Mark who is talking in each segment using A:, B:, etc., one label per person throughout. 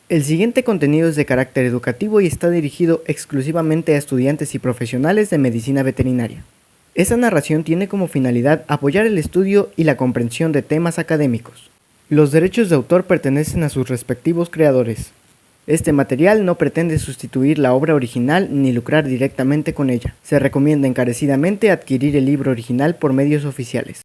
A: El siguiente contenido es de carácter educativo y está dirigido exclusivamente a estudiantes y profesionales de medicina veterinaria. Esta narración tiene como finalidad apoyar el estudio y la comprensión de temas académicos. Los derechos de autor pertenecen a sus respectivos creadores. Este material no pretende sustituir la obra original ni lucrar directamente con ella. Se recomienda encarecidamente adquirir el libro original por medios oficiales.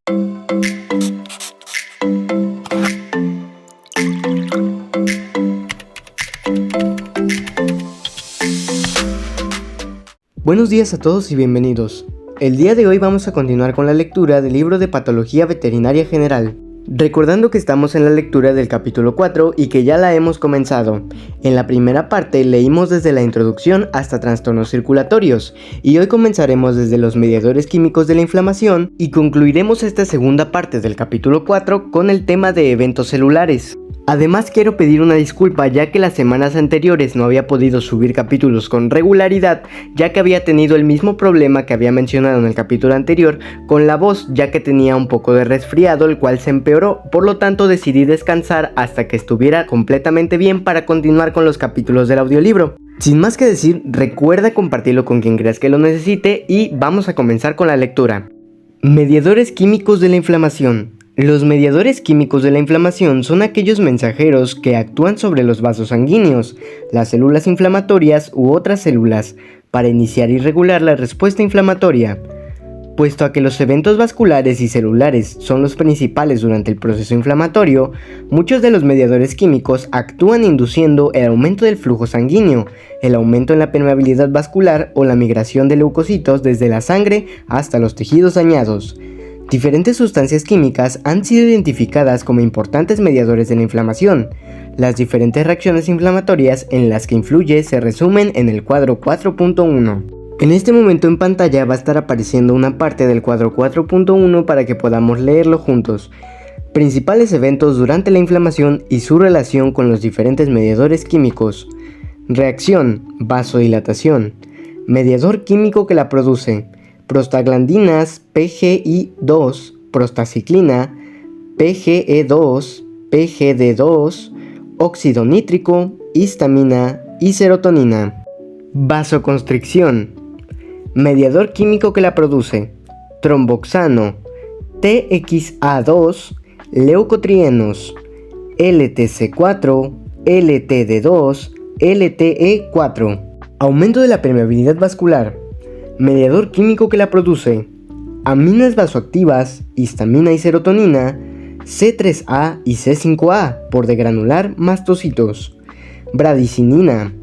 A: Buenos días a todos y bienvenidos. El día de hoy vamos a continuar con la lectura del libro de Patología Veterinaria General. Recordando que estamos en la lectura del capítulo 4 y que ya la hemos comenzado. En la primera parte leímos desde la introducción hasta trastornos circulatorios y hoy comenzaremos desde los mediadores químicos de la inflamación y concluiremos esta segunda parte del capítulo 4 con el tema de eventos celulares. Además quiero pedir una disculpa ya que las semanas anteriores no había podido subir capítulos con regularidad ya que había tenido el mismo problema que había mencionado en el capítulo anterior con la voz ya que tenía un poco de resfriado el cual se empeoró, por lo tanto decidí descansar hasta que estuviera completamente bien para continuar con los capítulos del audiolibro. Sin más que decir, recuerda compartirlo con quien creas que lo necesite y vamos a comenzar con la lectura. Mediadores químicos de la inflamación. Los mediadores químicos de la inflamación son aquellos mensajeros que actúan sobre los vasos sanguíneos, las células inflamatorias u otras células, para iniciar y regular la respuesta inflamatoria. Puesto a que los eventos vasculares y celulares son los principales durante el proceso inflamatorio, muchos de los mediadores químicos actúan induciendo el aumento del flujo sanguíneo, el aumento en la permeabilidad vascular o la migración de leucocitos desde la sangre hasta los tejidos dañados. Diferentes sustancias químicas han sido identificadas como importantes mediadores de la inflamación. Las diferentes reacciones inflamatorias en las que influye se resumen en el cuadro 4.1. En este momento en pantalla va a estar apareciendo una parte del cuadro 4.1 para que podamos leerlo juntos. Principales eventos durante la inflamación y su relación con los diferentes mediadores químicos. Reacción, vasodilatación. Mediador químico que la produce. Prostaglandinas PGI2, prostaciclina, PGE2, PGD2, óxido nítrico, histamina y serotonina. Vasoconstricción. Mediador químico que la produce. Tromboxano, TXA2, leucotrienos, LTC4, LTD2, LTE4. Aumento de la permeabilidad vascular. Mediador químico que la produce. Aminas vasoactivas, histamina y serotonina, C3A y C5A por degranular mastocitos. Bradicinina,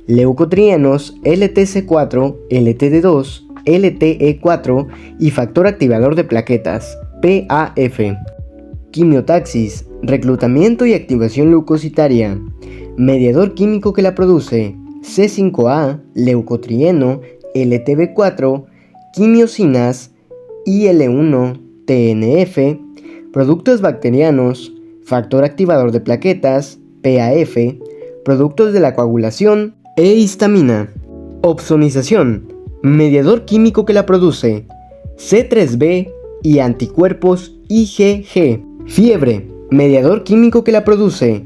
A: leucotrienos, LTC4, LTD2, LTE4 y factor activador de plaquetas, PAF. Quimiotaxis, reclutamiento y activación leucocitaria. Mediador químico que la produce. C5A, leucotrieno, LTB4, quimiosinas, IL-1, TNF, productos bacterianos, factor activador de plaquetas, PAF, productos de la coagulación e histamina. Opsonización, mediador químico que la produce, C3b y anticuerpos IgG. Fiebre, mediador químico que la produce,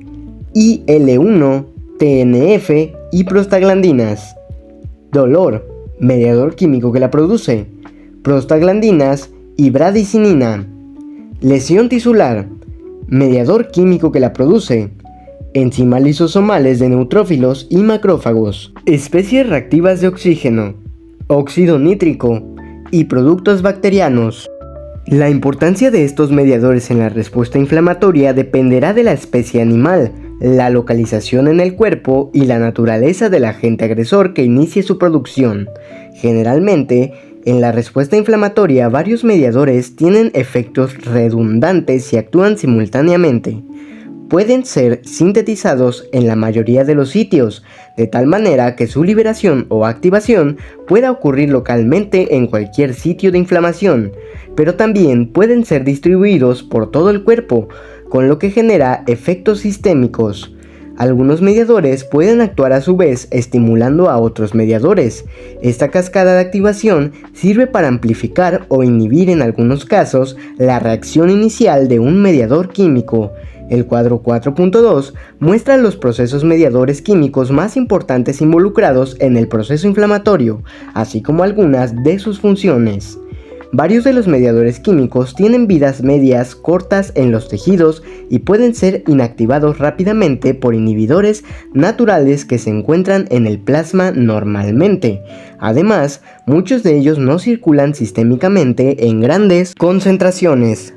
A: IL-1, TNF y prostaglandinas. Dolor, mediador químico que la produce, prostaglandinas y bradicinina. Lesión tisular, mediador químico que la produce, enzimas lisosomales de neutrófilos y macrófagos, especies reactivas de oxígeno, óxido nítrico y productos bacterianos. La importancia de estos mediadores en la respuesta inflamatoria dependerá de la especie animal, la localización en el cuerpo y la naturaleza del agente agresor que inicie su producción. Generalmente, en la respuesta inflamatoria varios mediadores tienen efectos redundantes y actúan simultáneamente. Pueden ser sintetizados en la mayoría de los sitios, de tal manera que su liberación o activación pueda ocurrir localmente en cualquier sitio de inflamación, pero también pueden ser distribuidos por todo el cuerpo, con lo que genera efectos sistémicos. Algunos mediadores pueden actuar a su vez estimulando a otros mediadores. Esta cascada de activación sirve para amplificar o inhibir en algunos casos la reacción inicial de un mediador químico. El cuadro 4.2 muestra los procesos mediadores químicos más importantes involucrados en el proceso inflamatorio, así como algunas de sus funciones. Varios de los mediadores químicos tienen vidas medias cortas en los tejidos y pueden ser inactivados rápidamente por inhibidores naturales que se encuentran en el plasma normalmente. Además, muchos de ellos no circulan sistémicamente en grandes concentraciones.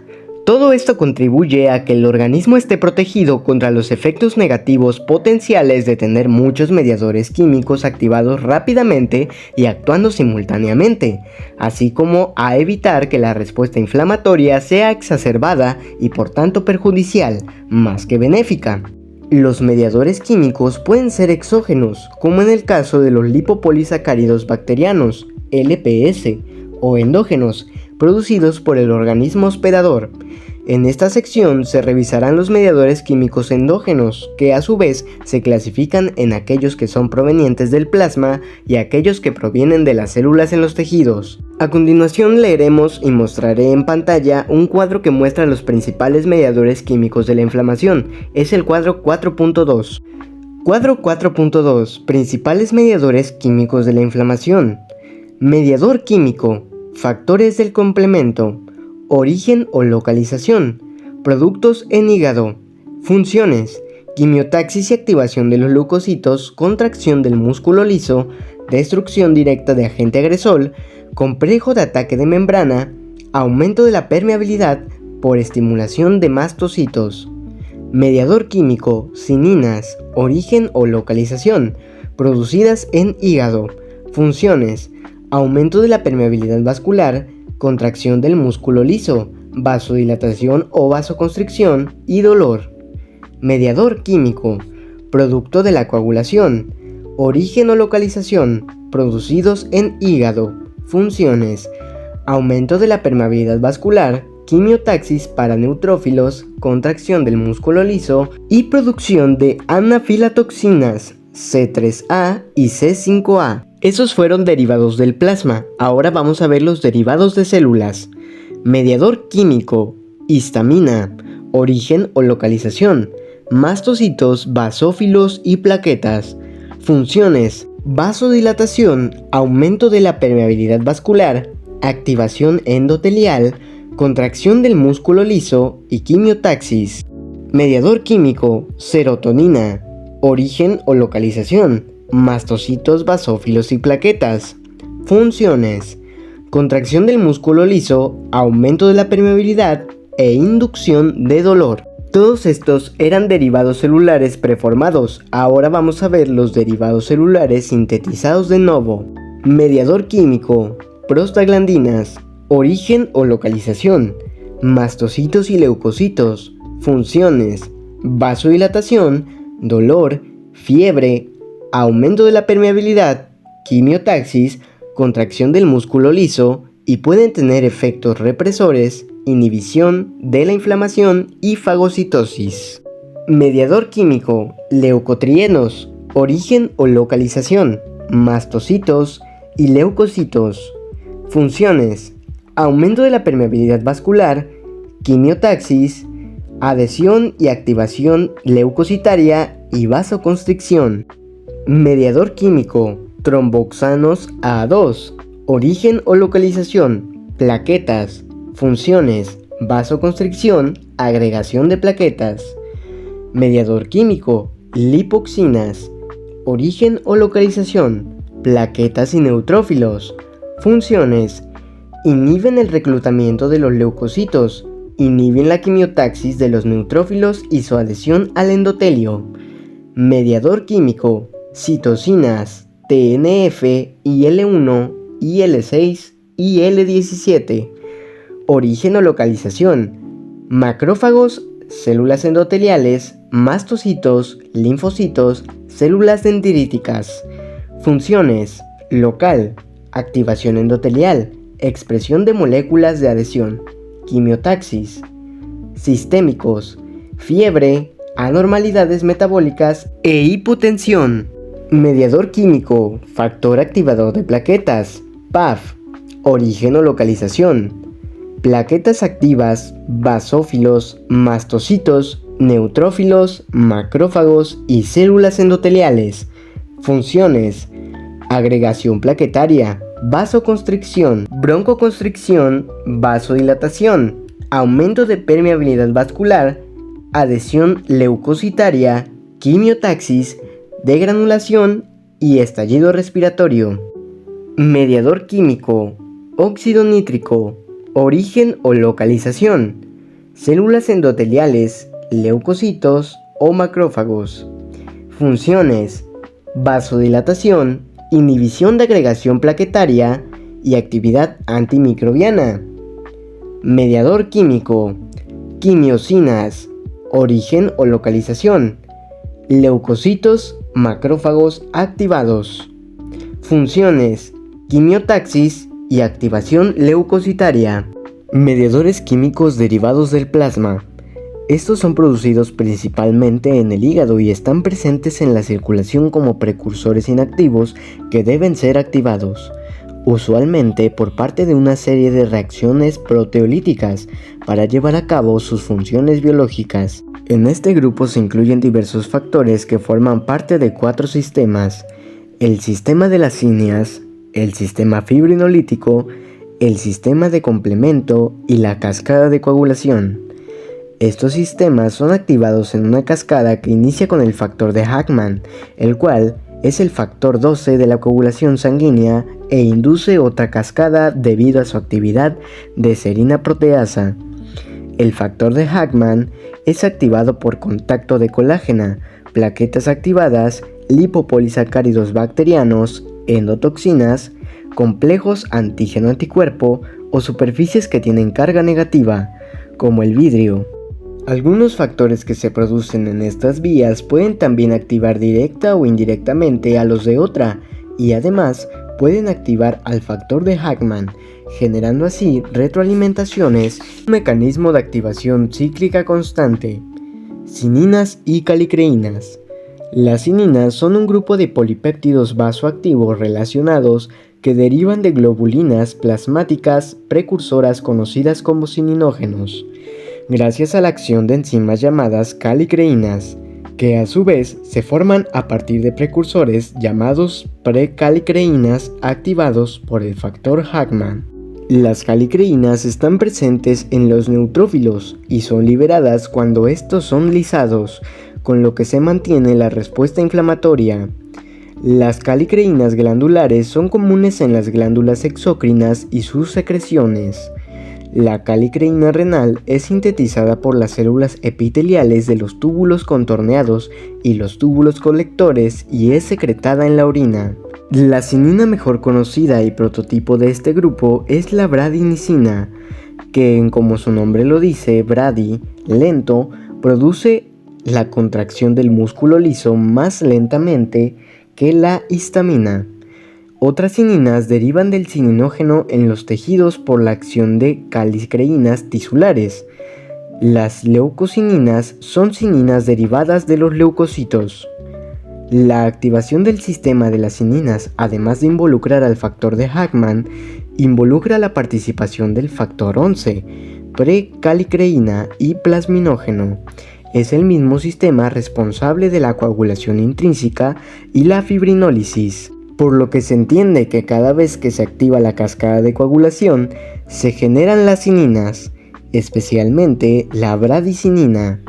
A: Todo esto contribuye a que el organismo esté protegido contra los efectos negativos potenciales de tener muchos mediadores químicos activados rápidamente y actuando simultáneamente, así como a evitar que la respuesta inflamatoria sea exacerbada y por tanto perjudicial, más que benéfica. Los mediadores químicos pueden ser exógenos, como en el caso de los lipopolisacáridos bacterianos, LPS, o endógenos, producidos por el organismo hospedador. En esta sección se revisarán los mediadores químicos endógenos, que a su vez se clasifican en aquellos que son provenientes del plasma y aquellos que provienen de las células en los tejidos. A continuación leeremos y mostraré en pantalla un cuadro que muestra los principales mediadores químicos de la inflamación. Es el cuadro 4.2. Cuadro 4.2. Principales mediadores químicos de la inflamación. Mediador químico. Factores del complemento. Origen o localización. Productos en hígado. Funciones. Quimiotaxis y activación de los leucocitos, contracción del músculo liso, destrucción directa de agente agresor, complejo de ataque de membrana, aumento de la permeabilidad por estimulación de mastocitos. Mediador químico, cininas, origen o localización, producidas en hígado. Funciones. Aumento de la permeabilidad vascular, contracción del músculo liso, vasodilatación o vasoconstricción y dolor. Mediador químico, producto de la coagulación, origen o localización, producidos en hígado. Funciones. Aumento de la permeabilidad vascular, quimiotaxis para neutrófilos, contracción del músculo liso y producción de anafilatoxinas C3A y C5A. Esos fueron derivados del plasma. Ahora vamos a ver los derivados de células. Mediador químico, histamina, origen o localización, mastocitos, basófilos y plaquetas. Funciones: vasodilatación, aumento de la permeabilidad vascular, activación endotelial, contracción del músculo liso y quimiotaxis. Mediador químico, serotonina, origen o localización, mastocitos, basófilos y plaquetas. Funciones: contracción del músculo liso, aumento de la permeabilidad e inducción de dolor. Todos estos eran derivados celulares preformados. Ahora vamos a ver los derivados celulares sintetizados de novo. Mediador químico, prostaglandinas, origen o localización, mastocitos y leucocitos. Funciones: vasodilatación, dolor, fiebre, aumento de la permeabilidad, quimiotaxis, contracción del músculo liso y pueden tener efectos represores, inhibición de la inflamación y fagocitosis. Mediador químico, leucotrienos, origen o localización, mastocitos y leucocitos. Funciones: aumento de la permeabilidad vascular, quimiotaxis, adhesión y activación leucocitaria y vasoconstricción. Mediador químico, tromboxanos A2, origen o localización, plaquetas. Funciones: vasoconstricción, agregación de plaquetas. Mediador químico, lipoxinas, origen o localización, plaquetas y neutrófilos. Funciones: inhiben el reclutamiento de los leucocitos, inhiben la quimiotaxis de los neutrófilos y su adhesión al endotelio. Mediador químico, citocinas, TNF, IL-1, IL-6 y IL-17. Origen o localización: macrófagos, células endoteliales, mastocitos, linfocitos, células dendríticas. Funciones: local, activación endotelial, expresión de moléculas de adhesión, quimiotaxis. Sistémicos: fiebre, anormalidades metabólicas e hipotensión. Mediador químico, factor activador de plaquetas, PAF, origen o localización, plaquetas activas, basófilos, mastocitos, neutrófilos, macrófagos y células endoteliales. Funciones: agregación plaquetaria, vasoconstricción, broncoconstricción, vasodilatación, aumento de permeabilidad vascular, adhesión leucocitaria, quimiotaxis, degranulación y estallido respiratorio. Mediador químico: óxido nítrico, origen o localización, células endoteliales, leucocitos o macrófagos. Funciones: vasodilatación, inhibición de agregación plaquetaria y actividad antimicrobiana. Mediador químico: quimiosinas, origen o localización, leucocitos, macrófagos activados. Funciones: quimiotaxis y activación leucocitaria. Mediadores químicos derivados del plasma. Estos son producidos principalmente en el hígado y están presentes en la circulación como precursores inactivos que deben ser activados, usualmente por parte de una serie de reacciones proteolíticas para llevar a cabo sus funciones biológicas. En este grupo se incluyen diversos factores que forman parte de 4 sistemas: el sistema de las líneas, el sistema fibrinolítico, el sistema de complemento y la cascada de coagulación. Estos sistemas son activados en una cascada que inicia con el factor de Hackman, el cual es el factor 12 de la coagulación sanguínea e induce otra cascada debido a su actividad de serina proteasa. El factor de Hackman es activado por contacto de colágena, plaquetas activadas, lipopolisacáridos bacterianos, endotoxinas, complejos antígeno-anticuerpo o superficies que tienen carga negativa, como el vidrio. Algunos factores que se producen en estas vías pueden también activar directa o indirectamente a los de otra, y además pueden activar al factor de Hackman, generando así retroalimentaciones, un mecanismo de activación cíclica constante. Cininas y calicreínas. Las cininas son un grupo de polipéptidos vasoactivos relacionados que derivan de globulinas plasmáticas precursoras conocidas como cininógenos, gracias a la acción de enzimas llamadas calicreínas, que a su vez se forman a partir de precursores llamados precalicreínas activados por el factor Hackman. Las calicreínas están presentes en los neutrófilos y son liberadas cuando estos son lisados, con lo que se mantiene la respuesta inflamatoria. Las calicreínas glandulares son comunes en las glándulas exócrinas y sus secreciones. La calicreína renal es sintetizada por las células epiteliales de los túbulos contorneados y los túbulos colectores y es secretada en la orina. La cinina mejor conocida y prototipo de este grupo es la bradinicina, que, como su nombre lo dice, bradi, lento, produce la contracción del músculo liso más lentamente que la histamina. Otras cininas derivan del cininógeno en los tejidos por la acción de calicreínas tisulares. Las leucocininas son cininas derivadas de los leucocitos. La activación del sistema de las cininas, además de involucrar al factor de Hackman, involucra la participación del factor 11, precalicreína y plasminógeno. Es el mismo sistema responsable de la coagulación intrínseca y la fibrinólisis, por lo que se entiende que cada vez que se activa la cascada de coagulación, se generan las cininas, especialmente la bradicinina.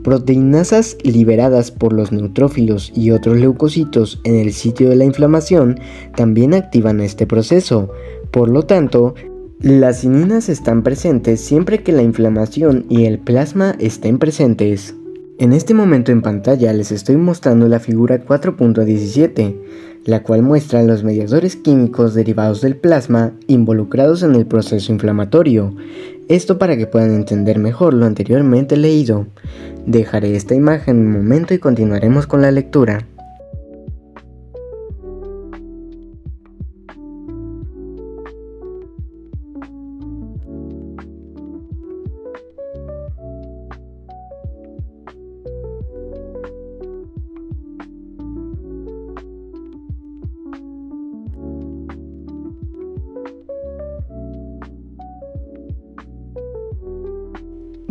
A: Proteinasas liberadas por los neutrófilos y otros leucocitos en el sitio de la inflamación también activan este proceso. Por lo tanto, las cininas están presentes siempre que la inflamación y el plasma estén presentes. En este momento en pantalla les estoy mostrando la figura 4.17, la cual muestra los mediadores químicos derivados del plasma involucrados en el proceso inflamatorio. Esto para que puedan entender mejor lo anteriormente leído. Dejaré esta imagen un momento y continuaremos con la lectura.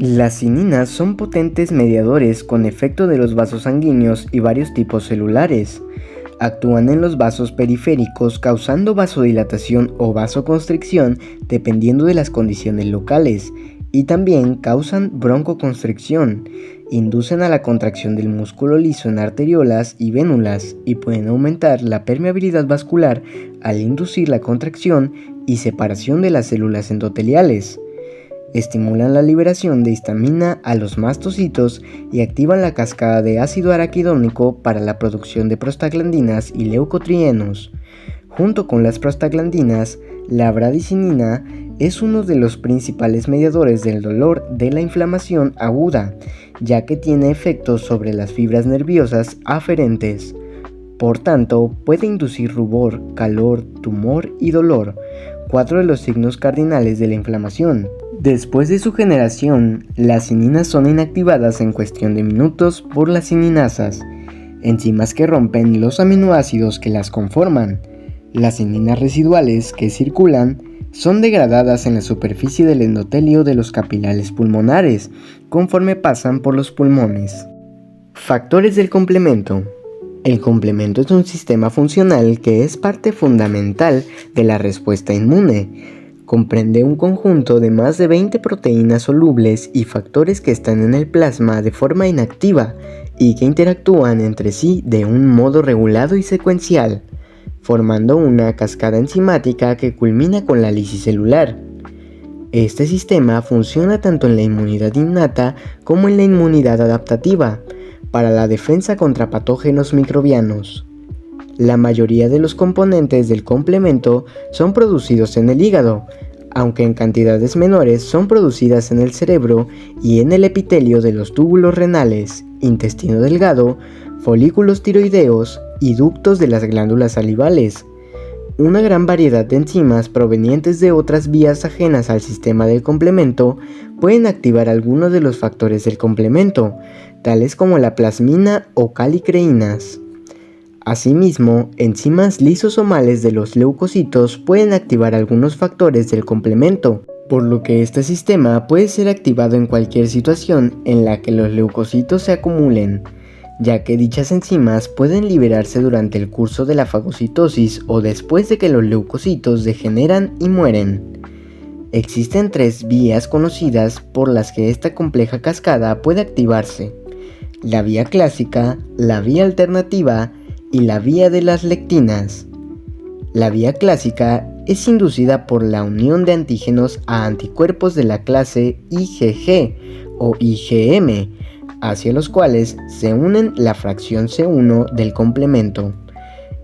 A: Las cininas son potentes mediadores con efecto de los vasos sanguíneos y varios tipos celulares. Actúan en los vasos periféricos causando vasodilatación o vasoconstricción dependiendo de las condiciones locales, y también causan broncoconstricción, inducen a la contracción del músculo liso en arteriolas y vénulas y pueden aumentar la permeabilidad vascular al inducir la contracción y separación de las células endoteliales. Estimulan la liberación de histamina a los mastocitos y activan la cascada de ácido araquidónico para la producción de prostaglandinas y leucotrienos. Junto con las prostaglandinas, la bradicinina es uno de los principales mediadores del dolor de la inflamación aguda, ya que tiene efectos sobre las fibras nerviosas aferentes. Por tanto, puede inducir rubor, calor, tumor y dolor, 4 de los signos cardinales de la inflamación. Después de su generación, las cininas son inactivadas en cuestión de minutos por las cininasas, enzimas que rompen los aminoácidos que las conforman. Las cininas residuales que circulan son degradadas en la superficie del endotelio de los capilares pulmonares conforme pasan por los pulmones. Factores del complemento. El complemento es un sistema funcional que es parte fundamental de la respuesta inmune. Comprende un conjunto de más de 20 proteínas solubles y factores que están en el plasma de forma inactiva y que interactúan entre sí de un modo regulado y secuencial, formando una cascada enzimática que culmina con la lisis celular. Este sistema funciona tanto en la inmunidad innata como en la inmunidad adaptativa, para la defensa contra patógenos microbianos. La mayoría de los componentes del complemento son producidos en el hígado, aunque en cantidades menores son producidas en el cerebro y en el epitelio de los túbulos renales, intestino delgado, folículos tiroideos y ductos de las glándulas salivales. Una gran variedad de enzimas provenientes de otras vías ajenas al sistema del complemento pueden activar algunos de los factores del complemento, tales como la plasmina o calicreínas. Asimismo, enzimas lisosomales de los leucocitos pueden activar algunos factores del complemento, por lo que este sistema puede ser activado en cualquier situación en la que los leucocitos se acumulen, ya que dichas enzimas pueden liberarse durante el curso de la fagocitosis o después de que los leucocitos degeneran y mueren. Existen 3 vías conocidas por las que esta compleja cascada puede activarse: la vía clásica, la vía alternativa y la vía de las lectinas. La vía clásica es inducida por la unión de antígenos a anticuerpos de la clase IgG o IgM, hacia los cuales se unen la fracción C1 del complemento.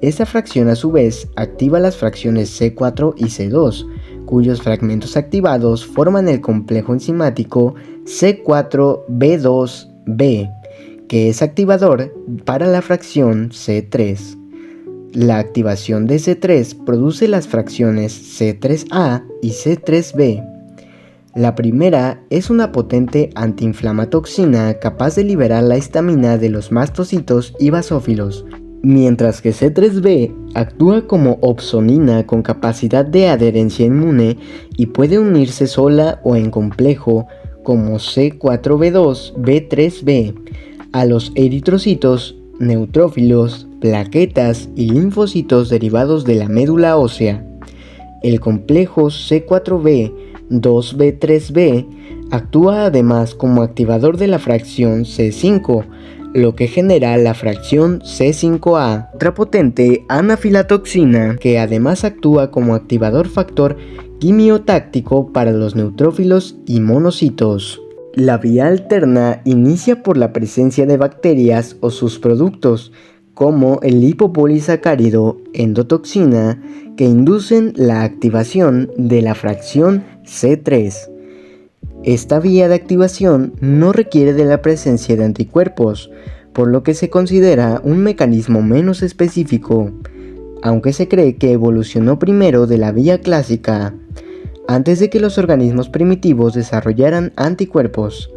A: Esta fracción a su vez activa las fracciones C4 y C2, cuyos fragmentos activados forman el complejo enzimático C4B2B, que es activador para la fracción C3. La activación de C3 produce las fracciones C3A y C3B. La primera es una potente antiinflamatoxina capaz de liberar la histamina de los mastocitos y basófilos, mientras que C3B actúa como opsonina con capacidad de adherencia inmune y puede unirse sola o en complejo, como C4B2B3B, a los eritrocitos, neutrófilos, plaquetas y linfocitos derivados de la médula ósea. El complejo C4B2B3B actúa además como activador de la fracción C5, lo que genera la fracción C5A, otra potente anafilatoxina que además actúa como activador factor quimiotáctico para los neutrófilos y monocitos. La vía alterna inicia por la presencia de bacterias o sus productos, como el lipopolisacárido endotoxina, que inducen la activación de la fracción C3. Esta vía de activación no requiere de la presencia de anticuerpos, por lo que se considera un mecanismo menos específico, aunque se cree que evolucionó primero de la vía clásica, antes de que los organismos primitivos desarrollaran anticuerpos.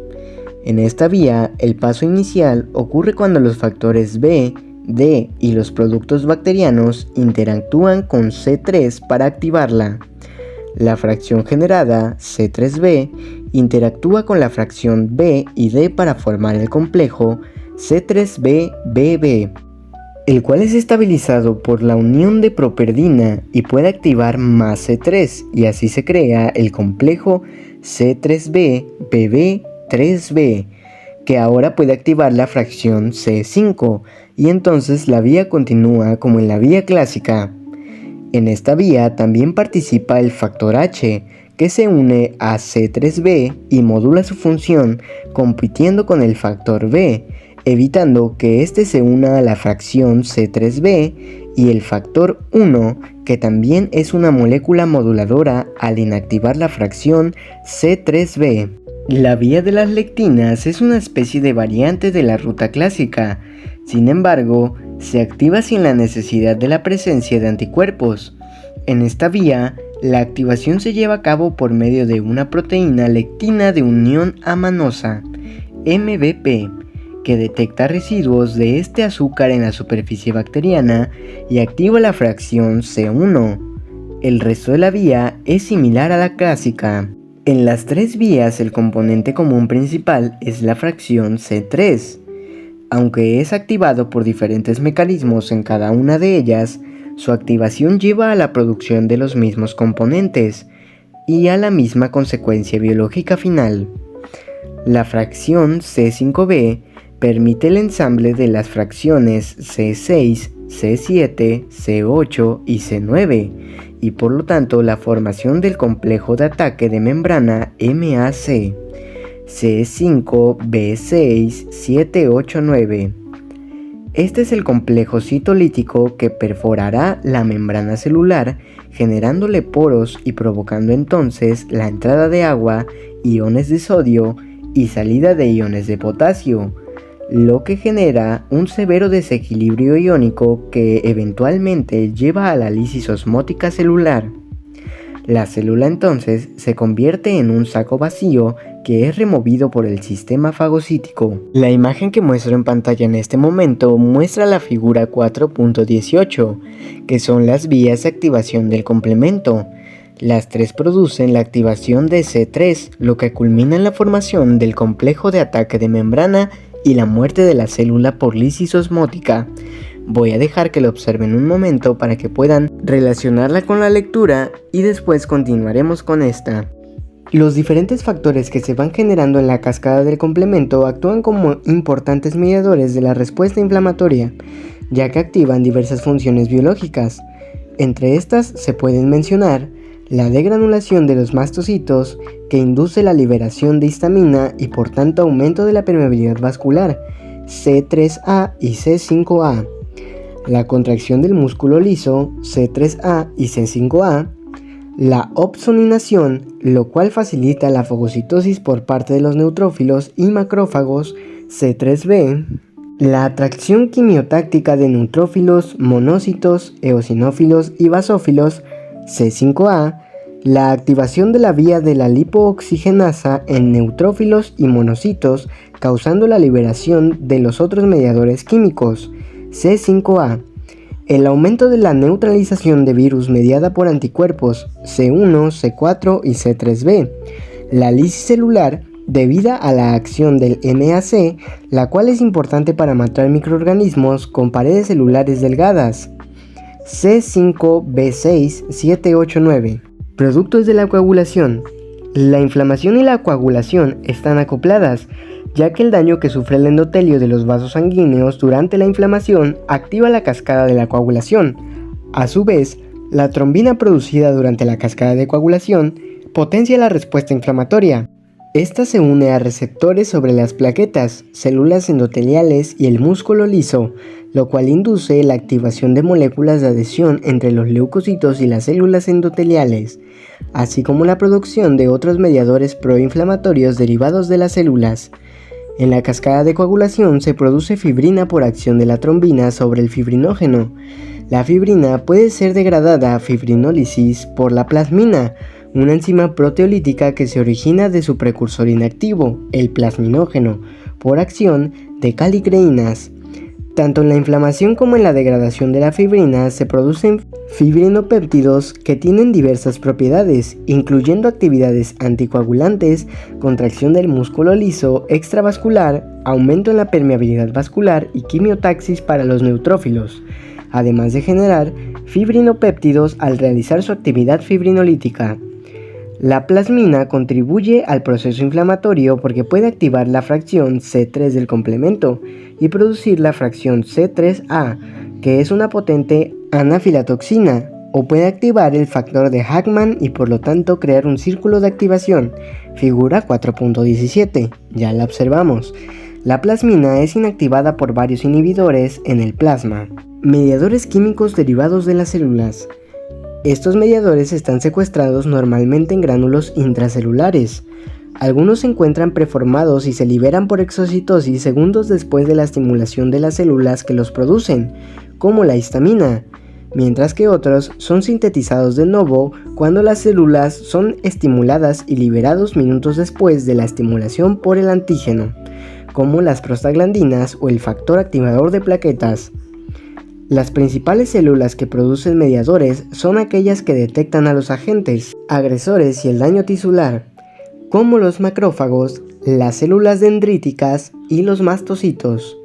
A: En esta vía, el paso inicial ocurre cuando los factores B, D y los productos bacterianos interactúan con C3 para activarla. La fracción generada, C3B, interactúa con la fracción B y D para formar el complejo C3b-BB, el cual es estabilizado por la unión de properdina y puede activar más C3, y así se crea el complejo C3b-BB3B, que ahora puede activar la fracción C5, y entonces la vía continúa como en la vía clásica. En esta vía también participa el factor H, que se une a C3b y modula su función compitiendo con el factor B, evitando que éste se una a la fracción C3b y el factor 1, que también es una molécula moduladora al inactivar la fracción C3b. La vía de las lectinas es una especie de variante de la ruta clásica, sin embargo, se activa sin la necesidad de la presencia de anticuerpos. En esta vía, la activación se lleva a cabo por medio de una proteína lectina de unión amanosa, MVP, que detecta residuos de este azúcar en la superficie bacteriana y activa la fracción C1. El resto de la vía es similar a la clásica. En las tres vías el componente común principal es la fracción C3. Aunque es activado por diferentes mecanismos en cada una de ellas, su activación lleva a la producción de los mismos componentes y a la misma consecuencia biológica final. La fracción C5b permite el ensamble de las fracciones C6, C7, C8 y C9, y por lo tanto la formación del complejo de ataque de membrana MAC, C5b6-789. Este es el complejo citolítico que perforará la membrana celular, generándole poros y provocando entonces la entrada de agua, iones de sodio y salida de iones de potasio, lo que genera un severo desequilibrio iónico que eventualmente lleva a la lisis osmótica celular. La célula entonces se convierte en un saco vacío que es removido por el sistema fagocítico. La imagen que muestro en pantalla en este momento muestra la figura 4.18, que son las vías de activación del complemento. Las tres producen la activación de C3, lo que culmina en la formación del complejo de ataque de membrana y la muerte de la célula por lisis osmótica. Voy a dejar que lo observen un momento para que puedan relacionarla con la lectura y después continuaremos con esta. Los diferentes factores que se van generando en la cascada del complemento actúan como importantes mediadores de la respuesta inflamatoria, ya que activan diversas funciones biológicas. Entre estas se pueden mencionar la degranulación de los mastocitos, que induce la liberación de histamina y por tanto aumento de la permeabilidad vascular, C3A y C5A, la contracción del músculo liso, C3A y C5A, la opsoninación, lo cual facilita la fagocitosis por parte de los neutrófilos y macrófagos, C3b, la atracción quimiotáctica de neutrófilos, monocitos, eosinófilos y basófilos, C5a, la activación de la vía de la lipooxigenasa en neutrófilos y monocitos, causando la liberación de los otros mediadores químicos, C5a, el aumento de la neutralización de virus mediada por anticuerpos, C1, C4 y C3b, la lisis celular debida a la acción del MAC, la cual es importante para matar microorganismos con paredes celulares delgadas, C5b6-789. Productos de la coagulación. La inflamación y la coagulación están acopladas, ya que el daño que sufre el endotelio de los vasos sanguíneos durante la inflamación activa la cascada de la coagulación. A su vez, la trombina producida durante la cascada de coagulación potencia la respuesta inflamatoria. Esta se une a receptores sobre las plaquetas, células endoteliales y el músculo liso, lo cual induce la activación de moléculas de adhesión entre los leucocitos y las células endoteliales, así como la producción de otros mediadores proinflamatorios derivados de las células. En la cascada de coagulación se produce fibrina por acción de la trombina sobre el fibrinógeno. La fibrina puede ser degradada a fibrinólisis por la plasmina, una enzima proteolítica que se origina de su precursor inactivo, el plasminógeno, por acción de calicreínas. Tanto en la inflamación como en la degradación de la fibrina se producen fibrinopéptidos que tienen diversas propiedades, incluyendo actividades anticoagulantes, contracción del músculo liso extravascular, aumento en la permeabilidad vascular y quimiotaxis para los neutrófilos, además de generar fibrinopéptidos al realizar su actividad fibrinolítica. La plasmina contribuye al proceso inflamatorio porque puede activar la fracción C3 del complemento y producir la fracción C3A, que es una potente anafilatoxina, o puede activar el factor de Hackman y por lo tanto crear un círculo de activación, figura 4.17, ya la observamos. La plasmina es inactivada por varios inhibidores en el plasma. Mediadores químicos derivados de las células. Estos mediadores están secuestrados normalmente en gránulos intracelulares. Algunos se encuentran preformados y se liberan por exocitosis segundos después de la estimulación de las células que los producen, como la histamina, mientras que otros son sintetizados de nuevo cuando las células son estimuladas y liberados minutos después de la estimulación por el antígeno, como las prostaglandinas o el factor activador de plaquetas. Las principales células que producen mediadores son aquellas que detectan a los agentes agresores y el daño tisular, como los macrófagos, las células dendríticas y los mastocitos,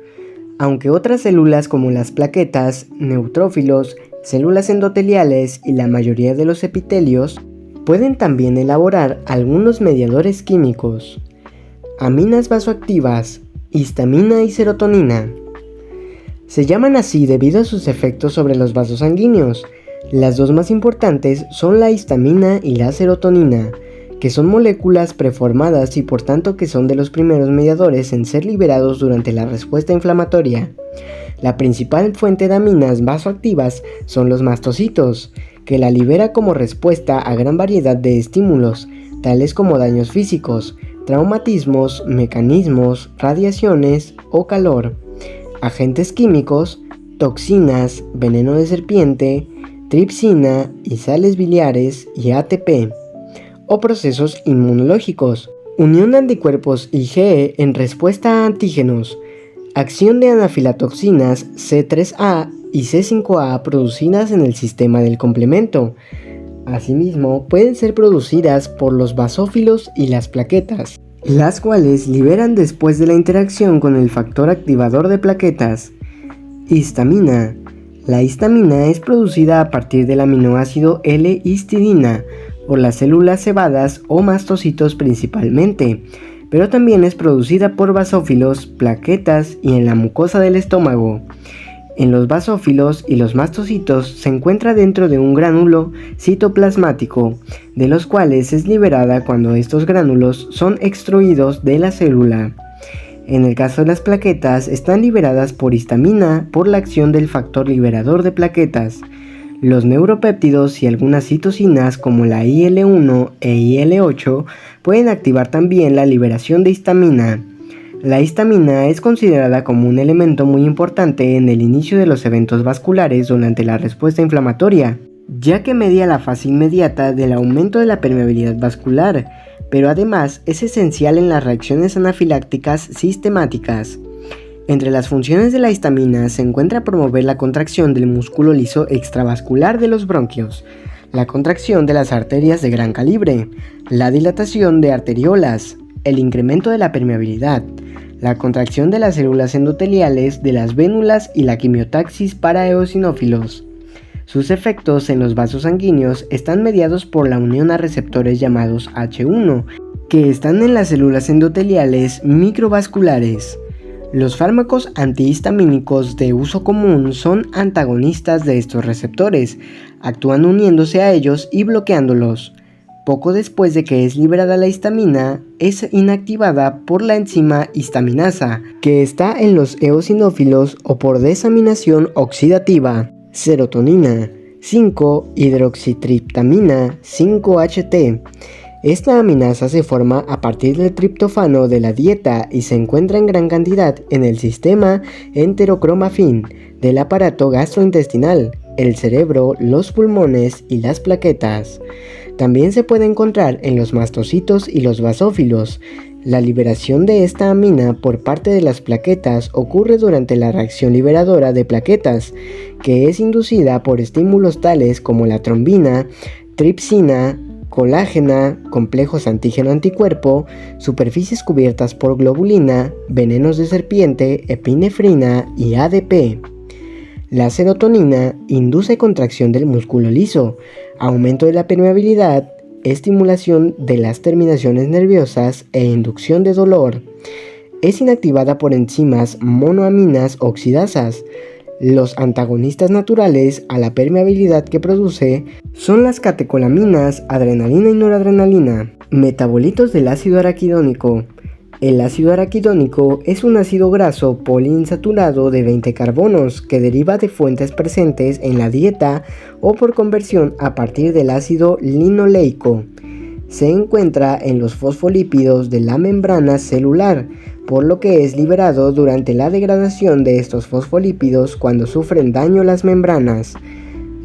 A: aunque otras células como las plaquetas, neutrófilos, células endoteliales y la mayoría de los epitelios pueden también elaborar algunos mediadores químicos. Aminas vasoactivas, histamina y serotonina. Se llaman así debido a sus efectos sobre los vasos sanguíneos. Las dos más importantes son la histamina y la serotonina, que son moléculas preformadas y por tanto que son de los primeros mediadores en ser liberados durante la respuesta inflamatoria. La principal fuente de aminas vasoactivas son los mastocitos, que la libera como respuesta a gran variedad de estímulos, tales como daños físicos, traumatismos, mecanismos, radiaciones o calor. Agentes químicos, toxinas, veneno de serpiente, tripsina y sales biliares y ATP, o procesos inmunológicos, unión de anticuerpos IgE en respuesta a antígenos, acción de anafilatoxinas C3A y C5A producidas en el sistema del complemento. Asimismo, pueden ser producidas por los basófilos y las plaquetas, las cuales liberan después de la interacción con el factor activador de plaquetas. Histamina. La histamina es producida a partir del aminoácido L-histidina por las células cebadas o mastocitos principalmente, pero también es producida por basófilos, plaquetas y en la mucosa del estómago. En los basófilos y los mastocitos se encuentra dentro de un gránulo citoplasmático, de los cuales es liberada cuando estos gránulos son extruidos de la célula. En el caso de las plaquetas, están liberadas por histamina por la acción del factor liberador de plaquetas. Los neuropéptidos y algunas citocinas como la IL-1 e IL-8 pueden activar también la liberación de histamina. La histamina es considerada como un elemento muy importante en el inicio de los eventos vasculares durante la respuesta inflamatoria, ya que media la fase inmediata del aumento de la permeabilidad vascular, pero además es esencial en las reacciones anafilácticas sistemáticas. Entre las funciones de la histamina se encuentra promover la contracción del músculo liso extravascular de los bronquios, la contracción de las arterias de gran calibre, la dilatación de arteriolas, el incremento de la permeabilidad, la contracción de las células endoteliales de las vénulas y la quimiotaxis para eosinófilos. Sus efectos en los vasos sanguíneos están mediados por la unión a receptores llamados H1, que están en las células endoteliales microvasculares. Los fármacos antihistamínicos de uso común son antagonistas de estos receptores, actúan uniéndose a ellos y bloqueándolos. Poco después de que es liberada la histamina, es inactivada por la enzima histaminasa, que está en los eosinófilos o por desaminación oxidativa. Serotonina, 5-hidroxitriptamina, 5-HT. Esta aminasa se forma a partir del triptófano de la dieta y se encuentra en gran cantidad en el sistema enterocromafin del aparato gastrointestinal, el cerebro, los pulmones y las plaquetas. También se puede encontrar en los mastocitos y los basófilos, La liberación de esta amina por parte de las plaquetas ocurre durante la reacción liberadora de plaquetas, que es inducida por estímulos tales como la trombina, tripsina, colágena, complejos antígeno-anticuerpo, superficies cubiertas por globulina, venenos de serpiente, epinefrina y ADP. La serotonina induce contracción del músculo liso, aumento de la permeabilidad, estimulación de las terminaciones nerviosas e inducción de dolor. Es inactivada por enzimas monoaminas oxidasas. Los antagonistas naturales a la permeabilidad que produce son las catecolaminas, adrenalina y noradrenalina. Metabolitos del ácido araquidónico. El ácido araquidónico es un ácido graso poliinsaturado de 20 carbonos que deriva de fuentes presentes en la dieta o por conversión a partir del ácido linoleico. Se encuentra en los fosfolípidos de la membrana celular, por lo que es liberado durante la degradación de estos fosfolípidos cuando sufren daño las membranas.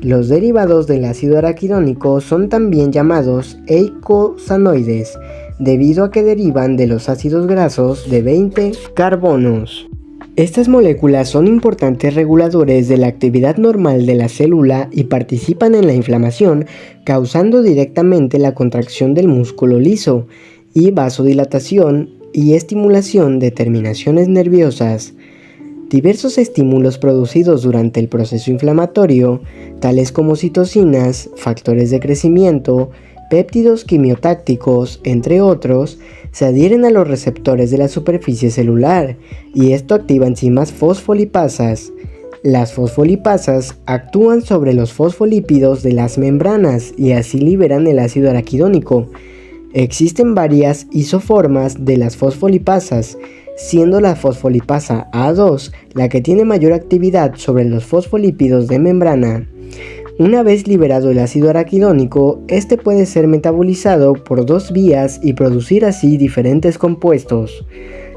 A: Los derivados del ácido araquidónico son también llamados eicosanoides, debido a que derivan de los ácidos grasos de 20 carbonos. Estas moléculas son importantes reguladores de la actividad normal de la célula y participan en la inflamación, causando directamente la contracción del músculo liso y vasodilatación y estimulación de terminaciones nerviosas. Diversos estímulos producidos durante el proceso inflamatorio, tales como citocinas, factores de crecimiento, péptidos quimiotácticos, entre otros, se adhieren a los receptores de la superficie celular y esto activa enzimas fosfolipasas. Las fosfolipasas actúan sobre los fosfolípidos de las membranas y así liberan el ácido araquidónico. Existen varias isoformas de las fosfolipasas, siendo la fosfolipasa A2 la que tiene mayor actividad sobre los fosfolípidos de membrana. Una vez liberado el ácido araquidónico, este puede ser metabolizado por dos vías y producir así diferentes compuestos.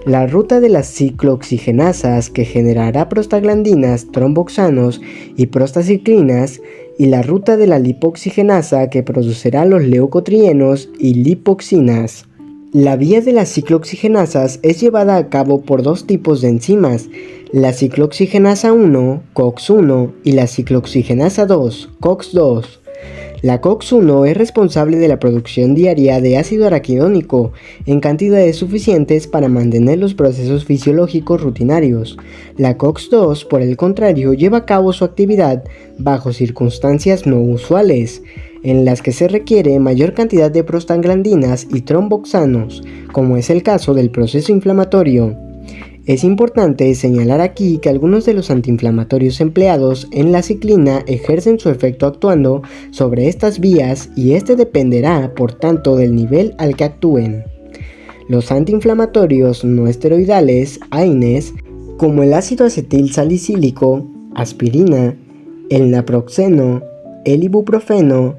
A: La ruta de las ciclooxigenasas, que generará prostaglandinas, tromboxanos y prostaciclinas, y la ruta de la lipoxigenasa, que producirá los leucotrienos y lipoxinas. La vía de las ciclooxigenasas es llevada a cabo por dos tipos de enzimas, la ciclooxigenasa 1, COX-1, y la ciclooxigenasa 2, COX-2. La COX-1 es responsable de la producción diaria de ácido araquidónico en cantidades suficientes para mantener los procesos fisiológicos rutinarios. La COX-2, por el contrario, lleva a cabo su actividad bajo circunstancias no usuales, en las que se requiere mayor cantidad de prostaglandinas y tromboxanos, como es el caso del proceso inflamatorio. Es importante señalar aquí que algunos de los antiinflamatorios empleados en la ciclina ejercen su efecto actuando sobre estas vías y este dependerá, por tanto, del nivel al que actúen. Los antiinflamatorios no esteroidales, AINES, como el ácido acetil salicílico, aspirina, el naproxeno, el ibuprofeno,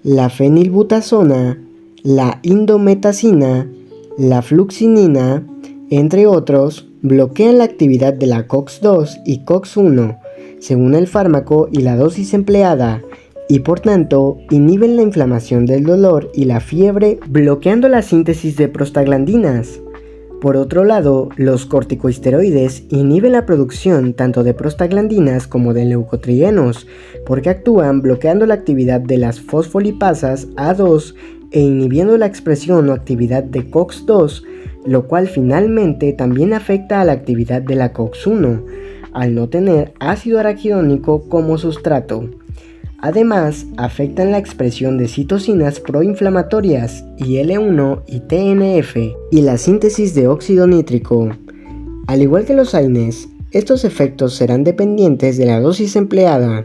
A: la fenilbutazona, la indometacina, la fluoxetina, entre otros, bloquean la actividad de la COX-2 y COX-1 según el fármaco y la dosis empleada y por tanto inhiben la inflamación del dolor y la fiebre bloqueando la síntesis de prostaglandinas. Por otro lado, los corticosteroides inhiben la producción tanto de prostaglandinas como de leucotrienos porque actúan bloqueando la actividad de las fosfolipasas A2 e inhibiendo la expresión o actividad de COX-2, lo cual finalmente también afecta a la actividad de la COX-1, al no tener ácido araquidónico como sustrato. Además, afectan la expresión de citocinas proinflamatorias, IL-1 y TNF, y la síntesis de óxido nítrico. Al igual que los AINES, estos efectos serán dependientes de la dosis empleada.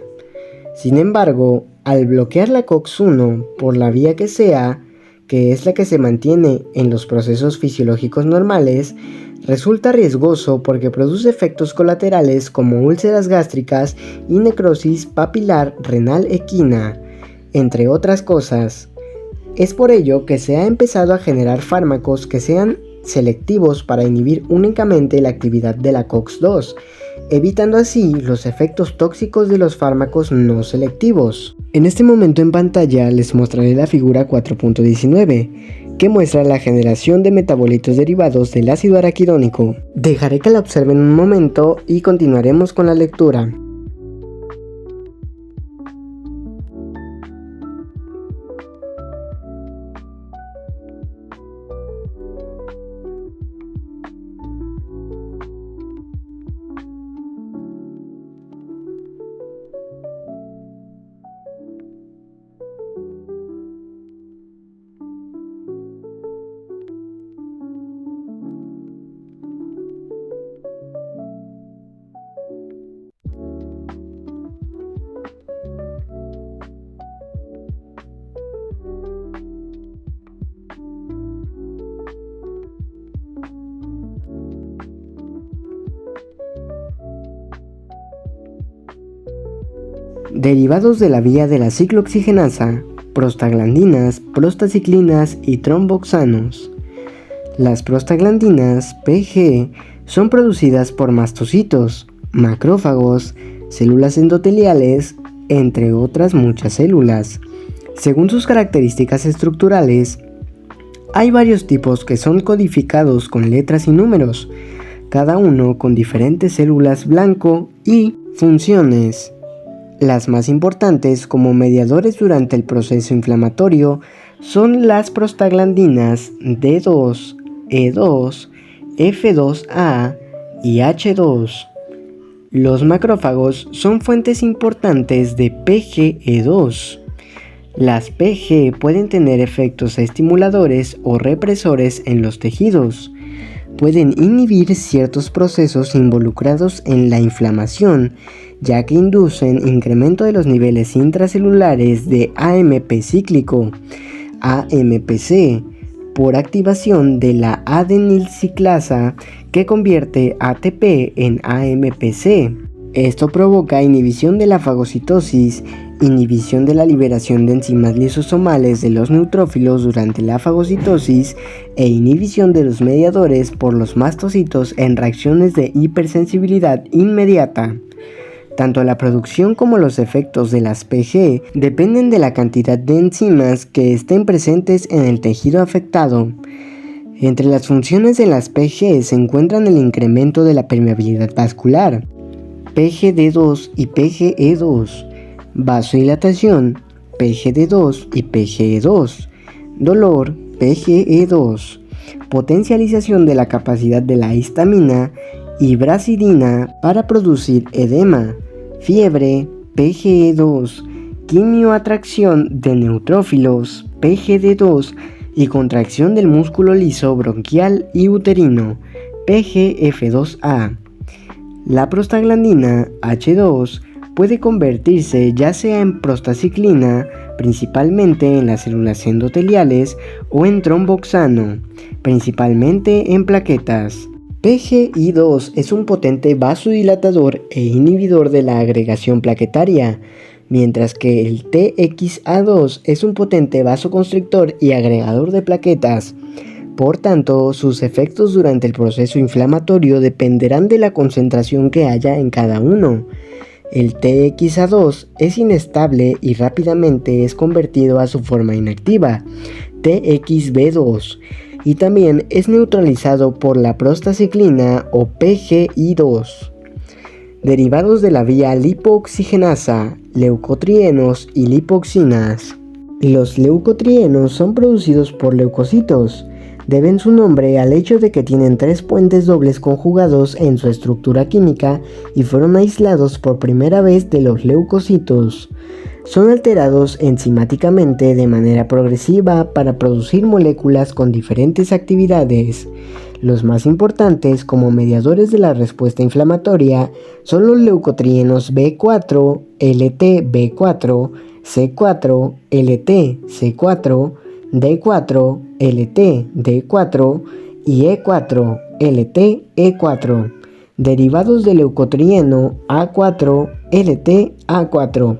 A: Sin embargo, al bloquear la COX-1 por la vía que sea, que es la que se mantiene en los procesos fisiológicos normales, resulta riesgoso porque produce efectos colaterales como úlceras gástricas y necrosis papilar renal equina, entre otras cosas. Es por ello que se ha empezado a generar fármacos que sean selectivos para inhibir únicamente la actividad de la COX-2, evitando así los efectos tóxicos de los fármacos no selectivos. En este momento en pantalla les mostraré la figura 4.19, que muestra la generación de metabolitos derivados del ácido araquidónico. Dejaré que la observen un momento y continuaremos con la lectura. Derivados de la vía de la ciclooxigenasa, prostaglandinas, prostaciclinas y tromboxanos. Las prostaglandinas PG son producidas por mastocitos, macrófagos, células endoteliales, entre otras muchas células. Según sus características estructurales, hay varios tipos que son codificados con letras y números, cada uno con diferentes células blanco y funciones. Las más importantes como mediadores durante el proceso inflamatorio son las prostaglandinas D2, E2, F2A y H2. Los macrófagos son fuentes importantes de PGE2. Las PG pueden tener efectos estimuladores o represores en los tejidos. Pueden inhibir ciertos procesos involucrados en la inflamación, ya que inducen incremento de los niveles intracelulares de AMP cíclico, AMPC, por activación de la adenilciclasa que convierte ATP en AMPC. Esto provoca inhibición de la fagocitosis, inhibición de la liberación de enzimas lisosomales de los neutrófilos durante la fagocitosis e inhibición de los mediadores por los mastocitos en reacciones de hipersensibilidad inmediata. Tanto la producción como los efectos de las PG dependen de la cantidad de enzimas que estén presentes en el tejido afectado. Entre las funciones de las PG se encuentran el incremento de la permeabilidad vascular, PGD2 y PGE2, vasodilatación, PGD2 y PGE2, dolor, PGE2, potencialización de la capacidad de la histamina y brasidina para producir edema, fiebre, PGE2, quimioatracción de neutrófilos, PGD2 y contracción del músculo liso bronquial y uterino, PGF2A. La prostaglandina H2 puede convertirse ya sea en prostaciclina, principalmente en las células endoteliales, o en tromboxano, principalmente en plaquetas. PGI2 es un potente vasodilatador e inhibidor de la agregación plaquetaria, mientras que el TXA2 es un potente vasoconstrictor y agregador de plaquetas. Por tanto, sus efectos durante el proceso inflamatorio dependerán de la concentración que haya en cada uno. El TXA2 es inestable y rápidamente es convertido a su forma inactiva, TXB2, y también es neutralizado por la prostaciclina o PGI2. Derivados de la vía lipooxigenasa, leucotrienos y lipoxinas. Los leucotrienos son producidos por leucocitos. Deben su nombre al hecho de que tienen 3 puentes dobles conjugados en su estructura química y fueron aislados por primera vez de los leucocitos. Son alterados enzimáticamente de manera progresiva para producir moléculas con diferentes actividades. Los más importantes como mediadores de la respuesta inflamatoria son los leucotrienos B4, LT-B4, C4, LT-C4, D4, LT-D4 y E4, LT-E4. Derivados del leucotrieno A4, LT-A4.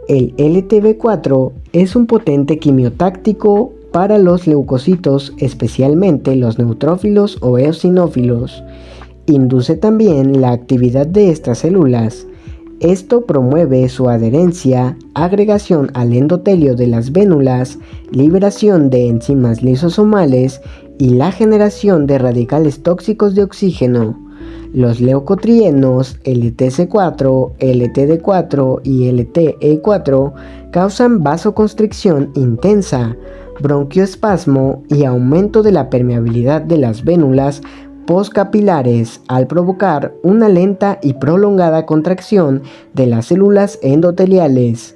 A: El LTB4 es un potente quimiotáctico para los leucocitos, especialmente los neutrófilos o eosinófilos. Induce también la actividad de estas células. Esto promueve su adherencia, agregación al endotelio de las vénulas, liberación de enzimas lisosomales y la generación de radicales tóxicos de oxígeno. Los leucotrienos LTC4, LTD4 y LTE4 causan vasoconstricción intensa, bronquioespasmo y aumento de la permeabilidad de las vénulas postcapilares al provocar una lenta y prolongada contracción de las células endoteliales.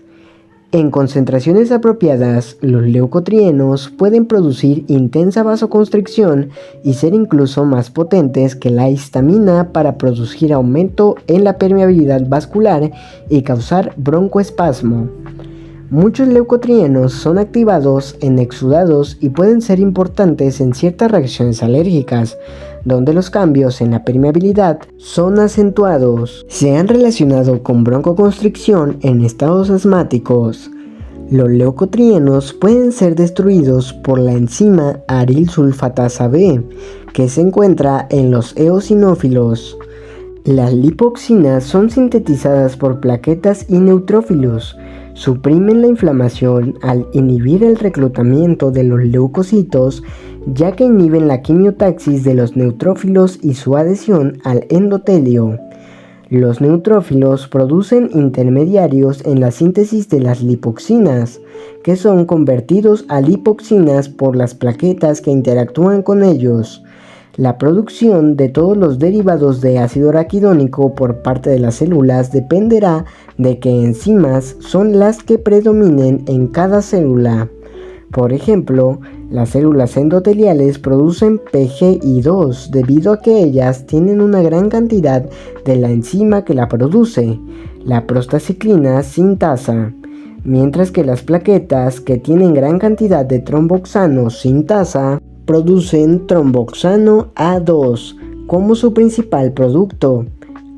A: En concentraciones apropiadas, los leucotrienos pueden producir intensa vasoconstricción y ser incluso más potentes que la histamina para producir aumento en la permeabilidad vascular y causar broncoespasmo. Muchos leucotrienos son activados en exudados y pueden ser importantes en ciertas reacciones alérgicas, donde los cambios en la permeabilidad son acentuados. Se han relacionado con broncoconstricción en estados asmáticos. Los leucotrienos pueden ser destruidos por la enzima aril sulfatasa B, que se encuentra en los eosinófilos. Las lipoxinas son sintetizadas por plaquetas y neutrófilos. Suprimen la inflamación al inhibir el reclutamiento de los leucocitos, ya que inhiben la quimiotaxis de los neutrófilos y su adhesión al endotelio. Los neutrófilos producen intermediarios en la síntesis de las lipoxinas, que son convertidos a lipoxinas por las plaquetas que interactúan con ellos. La producción de todos los derivados de ácido araquidónico por parte de las células dependerá de qué enzimas son las que predominen en cada célula. Por ejemplo, las células endoteliales producen PGI2 debido a que ellas tienen una gran cantidad de la enzima que la produce, la prostaciclina sintasa, mientras que las plaquetas, que tienen gran cantidad de tromboxano sintasa, producen tromboxano A2 como su principal producto.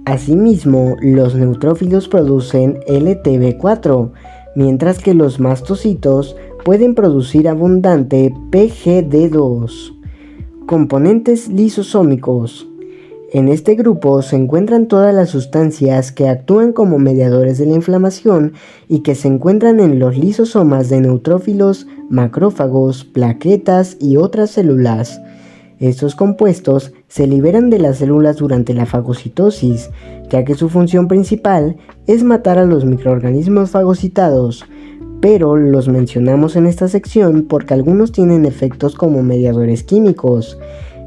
A: Asimismo, los neutrófilos producen LTB4, mientras que los mastocitos pueden producir abundante PGD2. Componentes lisosómicos. En este grupo se encuentran todas las sustancias que actúan como mediadores de la inflamación y que se encuentran en los lisosomas de neutrófilos, macrófagos, plaquetas y otras células. Estos compuestos se liberan de las células durante la fagocitosis, ya que su función principal es matar a los microorganismos fagocitados, pero los mencionamos en esta sección porque algunos tienen efectos como mediadores químicos.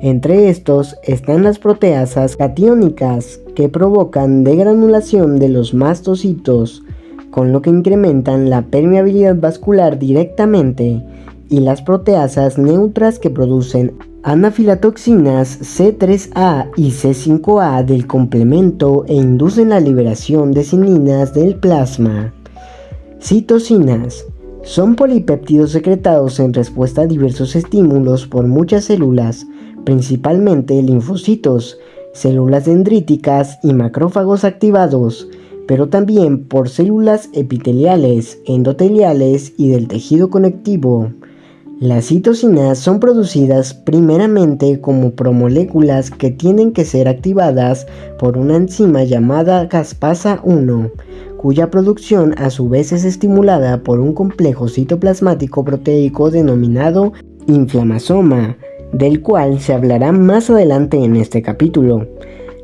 A: Entre estos están las proteasas catiónicas, que provocan degranulación de los mastocitos, con lo que incrementan la permeabilidad vascular directamente, y las proteasas neutras, que producen anafilatoxinas C3A y C5A del complemento e inducen la liberación de cininas del plasma. Citocinas. Son polipéptidos secretados en respuesta a diversos estímulos por muchas células, principalmente linfocitos, células dendríticas y macrófagos activados, pero también por células epiteliales, endoteliales y del tejido conectivo. Las citocinas son producidas primeramente como promoléculas que tienen que ser activadas por una enzima llamada caspasa 1, cuya producción a su vez es estimulada por un complejo citoplasmático proteico denominado inflamasoma, del cual se hablará más adelante en este capítulo.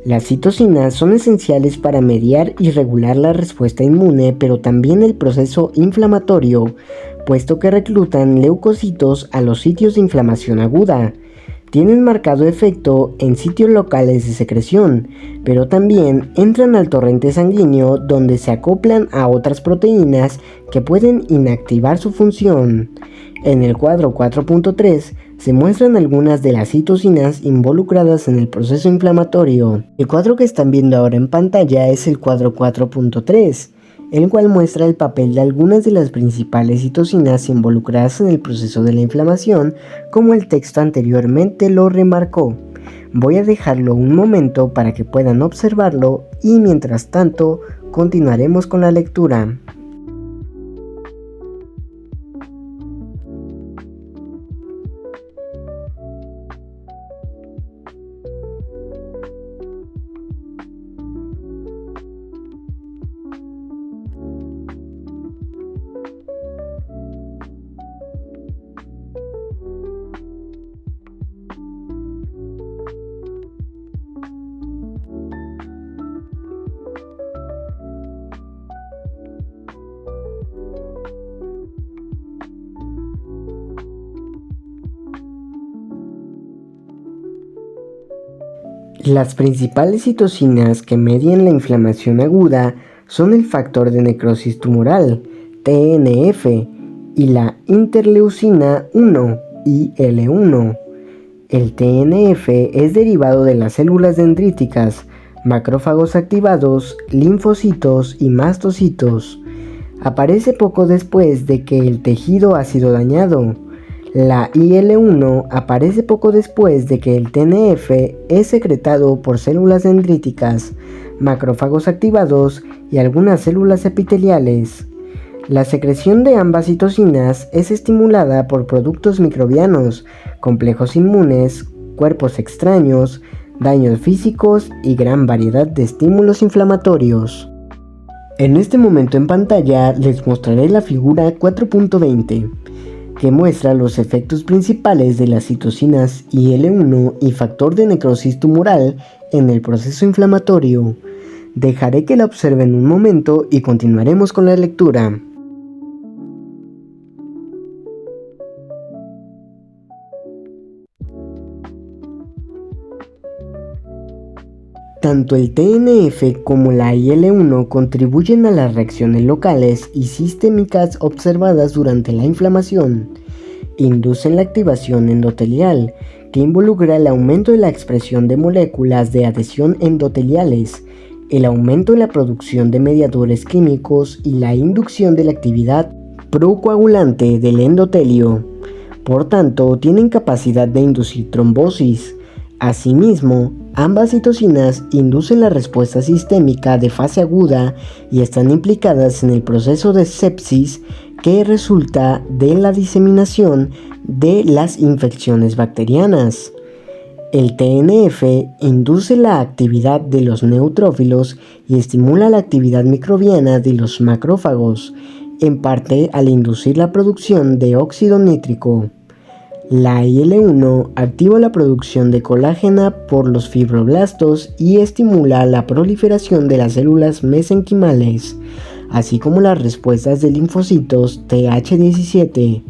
A: Las citocinas son esenciales para mediar y regular la respuesta inmune, pero también el proceso inflamatorio, puesto que reclutan leucocitos a los sitios de inflamación aguda. Tienen marcado efecto en sitios locales de secreción, pero también entran al torrente sanguíneo, donde se acoplan a otras proteínas que pueden inactivar su función. En el cuadro 4.3 se muestran algunas de las citocinas involucradas en el proceso inflamatorio. El cuadro que están viendo ahora en pantalla es el cuadro 4.3, el cual muestra el papel de algunas de las principales citocinas involucradas en el proceso de la inflamación, como el texto anteriormente lo remarcó. Voy a dejarlo un momento para que puedan observarlo y mientras tanto continuaremos con la lectura. Las principales citocinas que median la inflamación aguda son el factor de necrosis tumoral, TNF, y la interleucina 1, IL-1. El TNF es derivado de las células dendríticas, macrófagos activados, linfocitos y mastocitos. Aparece poco después de que el tejido ha sido dañado. La IL-1 aparece poco después de que el TNF es secretado por células dendríticas, macrófagos activados y algunas células epiteliales. La secreción de ambas citocinas es estimulada por productos microbianos, complejos inmunes, cuerpos extraños, daños físicos y gran variedad de estímulos inflamatorios. En este momento en pantalla les mostraré la figura 4.20, que muestra los efectos principales de las citocinas IL-1 y factor de necrosis tumoral en el proceso inflamatorio. Dejaré que la observen un momento y continuaremos con la lectura. Tanto el TNF como la IL-1 contribuyen a las reacciones locales y sistémicas observadas durante la inflamación. Inducen la activación endotelial, que involucra el aumento de la expresión de moléculas de adhesión endoteliales, el aumento en la producción de mediadores químicos y la inducción de la actividad procoagulante del endotelio. Por tanto, tienen capacidad de inducir trombosis. Asimismo, ambas citocinas inducen la respuesta sistémica de fase aguda y están implicadas en el proceso de sepsis que resulta de la diseminación de las infecciones bacterianas. El TNF induce la actividad de los neutrófilos y estimula la actividad microbiana de los macrófagos, en parte al inducir la producción de óxido nítrico. La IL-1 activa la producción de colágena por los fibroblastos y estimula la proliferación de las células mesenquimales, así como las respuestas de linfocitos Th17,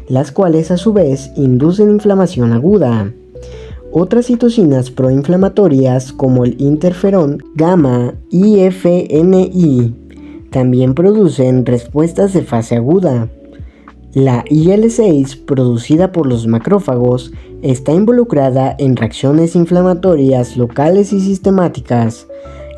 A: las cuales a su vez inducen inflamación aguda. Otras citocinas proinflamatorias como el interferón gamma y FNI también producen respuestas de fase aguda. La IL-6, producida por los macrófagos, está involucrada en reacciones inflamatorias locales y sistemáticas.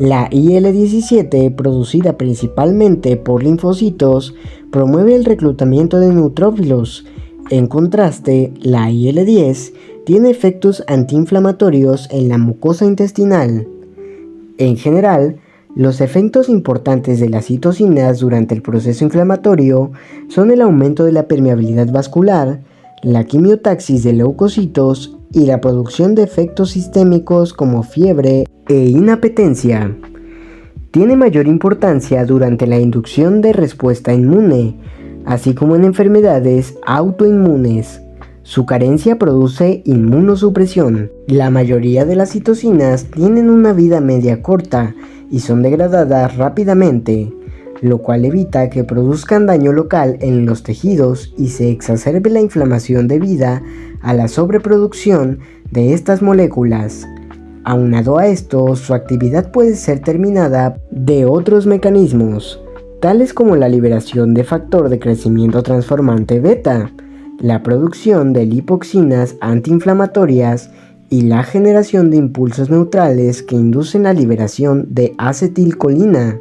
A: La IL-17, producida principalmente por linfocitos, promueve el reclutamiento de neutrófilos. En contraste, la IL-10 tiene efectos antiinflamatorios en la mucosa intestinal. En general, los efectos importantes de las citocinas durante el proceso inflamatorio son el aumento de la permeabilidad vascular, la quimiotaxis de leucocitos y la producción de efectos sistémicos como fiebre e inapetencia. Tiene mayor importancia durante la inducción de respuesta inmune, así como en enfermedades autoinmunes. Su carencia produce inmunosupresión. La mayoría de las citocinas tienen una vida media corta y son degradadas rápidamente, lo cual evita que produzcan daño local en los tejidos y se exacerbe la inflamación debida a la sobreproducción de estas moléculas. Aunado a esto, su actividad puede ser terminada de otros mecanismos, tales como la liberación de factor de crecimiento transformante beta, la producción de lipoxinas antiinflamatorias y la generación de impulsos neutrales que inducen la liberación de acetilcolina,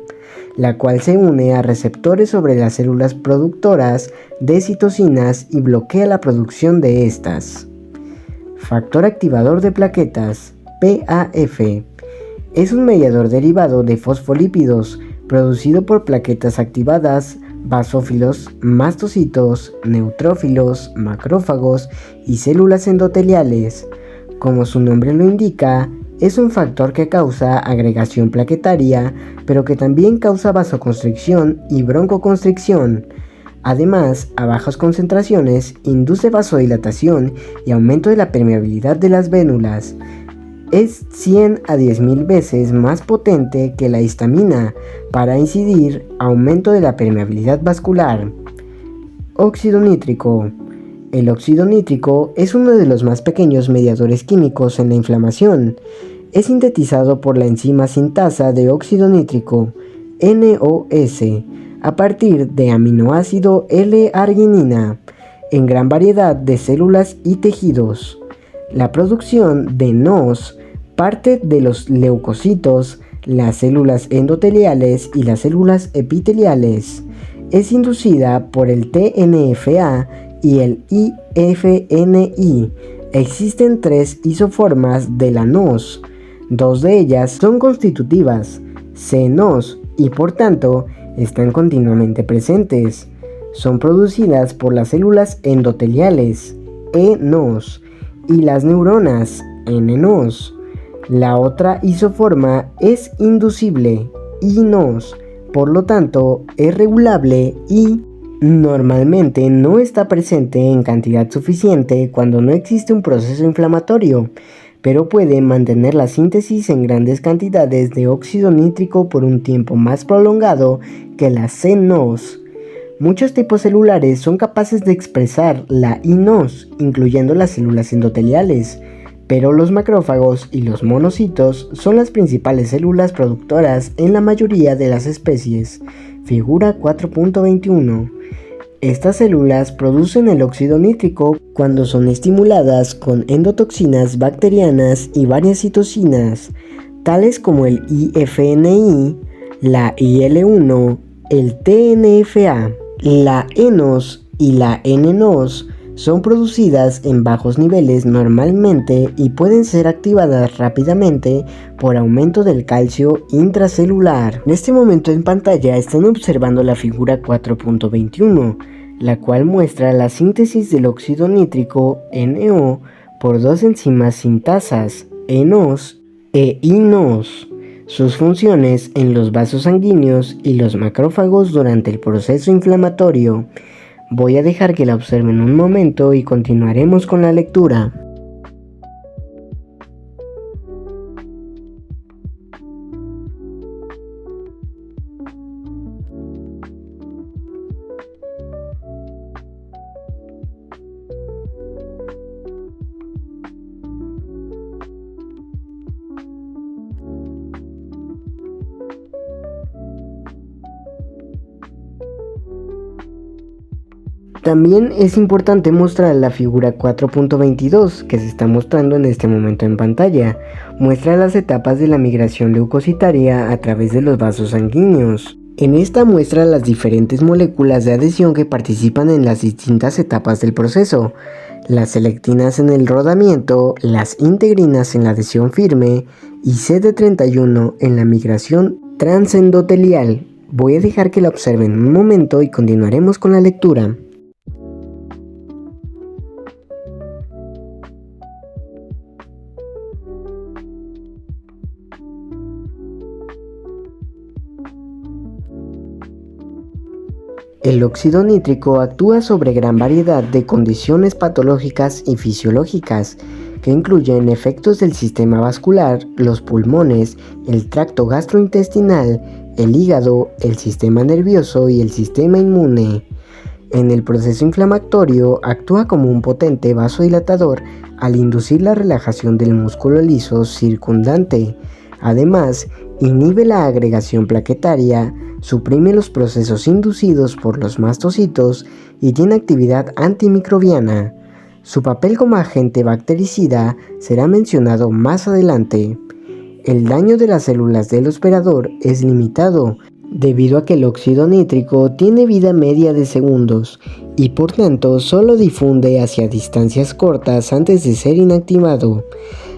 A: la cual se une a receptores sobre las células productoras de citocinas y bloquea la producción de estas. Factor activador de plaquetas, PAF, es un mediador derivado de fosfolípidos producido por plaquetas activadas, basófilos, mastocitos, neutrófilos, macrófagos y células endoteliales. Como su nombre lo indica, es un factor que causa agregación plaquetaria, pero que también causa vasoconstricción y broncoconstricción. Además, a bajas concentraciones, induce vasodilatación y aumento de la permeabilidad de las vénulas. Es 100 a 10.000 veces más potente que la histamina para incidir aumento de la permeabilidad vascular. Óxido nítrico. El óxido nítrico es uno de los más pequeños mediadores químicos en la inflamación. es sintetizado por la enzima sintasa de óxido nítrico, NOS, a partir de aminoácido L-arginina, en gran variedad de células y tejidos. La producción de NOS parte de los leucocitos, las células endoteliales y las células epiteliales. Es inducida por el TNFA y el IFNI. Existen 3 isoformas de la NOS. 2 de ellas son constitutivas, C-NOS, y por tanto están continuamente presentes. Son producidas por las células endoteliales, E-NOS, y las neuronas, N-NOS. La otra isoforma es inducible, I-NOS, por lo tanto es regulable y normalmente no está presente en cantidad suficiente cuando no existe un proceso inflamatorio, pero puede mantener la síntesis en grandes cantidades de óxido nítrico por un tiempo más prolongado que la C-NOS. Muchos tipos celulares son capaces de expresar la I-NOS, incluyendo las células endoteliales, pero los macrófagos y los monocitos son las principales células productoras en la mayoría de las especies. Figura 4.21. Estas células producen el óxido nítrico cuando son estimuladas con endotoxinas bacterianas y varias citocinas, tales como el IFNI, la IL-1, el TNFA. La E-NOS y la N-NOS son producidas en bajos niveles normalmente y pueden ser activadas rápidamente por aumento del calcio intracelular. En este momento en pantalla están observando la figura 4.21, la cual muestra la síntesis del óxido nítrico NO por 2 enzimas sintasas, E-NOS e I-NOS. Sus funciones en los vasos sanguíneos y los macrófagos durante el proceso inflamatorio. Voy a dejar que la observen un momento y continuaremos con la lectura. También es importante mostrar la figura 4.22 que se está mostrando en este momento en pantalla. Muestra las etapas de la migración leucocitaria a través de los vasos sanguíneos. En esta muestra las diferentes moléculas de adhesión que participan en las distintas etapas del proceso. Las selectinas en el rodamiento, las integrinas en la adhesión firme y CD31 en la migración transendotelial. Voy a dejar que la observen un momento y continuaremos con la lectura. El óxido nítrico actúa sobre gran variedad de condiciones patológicas y fisiológicas, que incluyen efectos del sistema vascular, los pulmones, el tracto gastrointestinal, el hígado, el sistema nervioso y el sistema inmune. En el proceso inflamatorio actúa como un potente vasodilatador al inducir la relajación del músculo liso circundante. Además, inhibe la agregación plaquetaria, suprime los procesos inducidos por los mastocitos y tiene actividad antimicrobiana. Su papel como agente bactericida será mencionado más adelante. El daño de las células del hospedador es limitado, debido a que el óxido nítrico tiene vida media de segundos y por tanto solo difunde hacia distancias cortas antes de ser inactivado.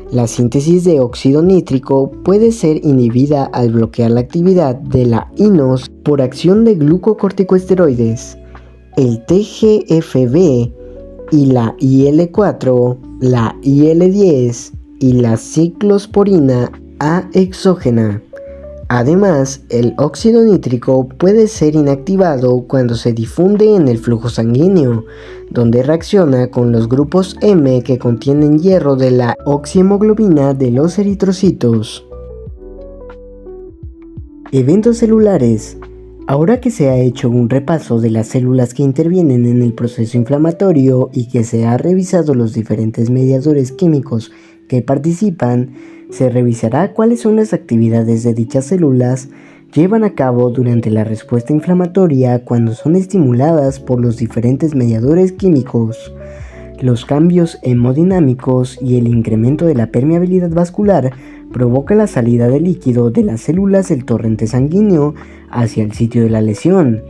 A: La síntesis de óxido nítrico puede ser inhibida al bloquear la actividad de la I-NOS por acción de glucocorticosteroides, el TGFB y la IL-4, la IL-10 y la ciclosporina A exógena. Además, el óxido nítrico puede ser inactivado cuando se difunde en el flujo sanguíneo, donde reacciona con los grupos M que contienen hierro de la oxihemoglobina de los eritrocitos. Eventos celulares. Ahora que se ha hecho un repaso de las células que intervienen en el proceso inflamatorio y que se ha revisado los diferentes mediadores químicos que participan, se revisará cuáles son las actividades de dichas células llevan a cabo durante la respuesta inflamatoria cuando son estimuladas por los diferentes mediadores químicos. Los cambios hemodinámicos y el incremento de la permeabilidad vascular provoca la salida de líquido de las células del torrente sanguíneo hacia el sitio de la lesión.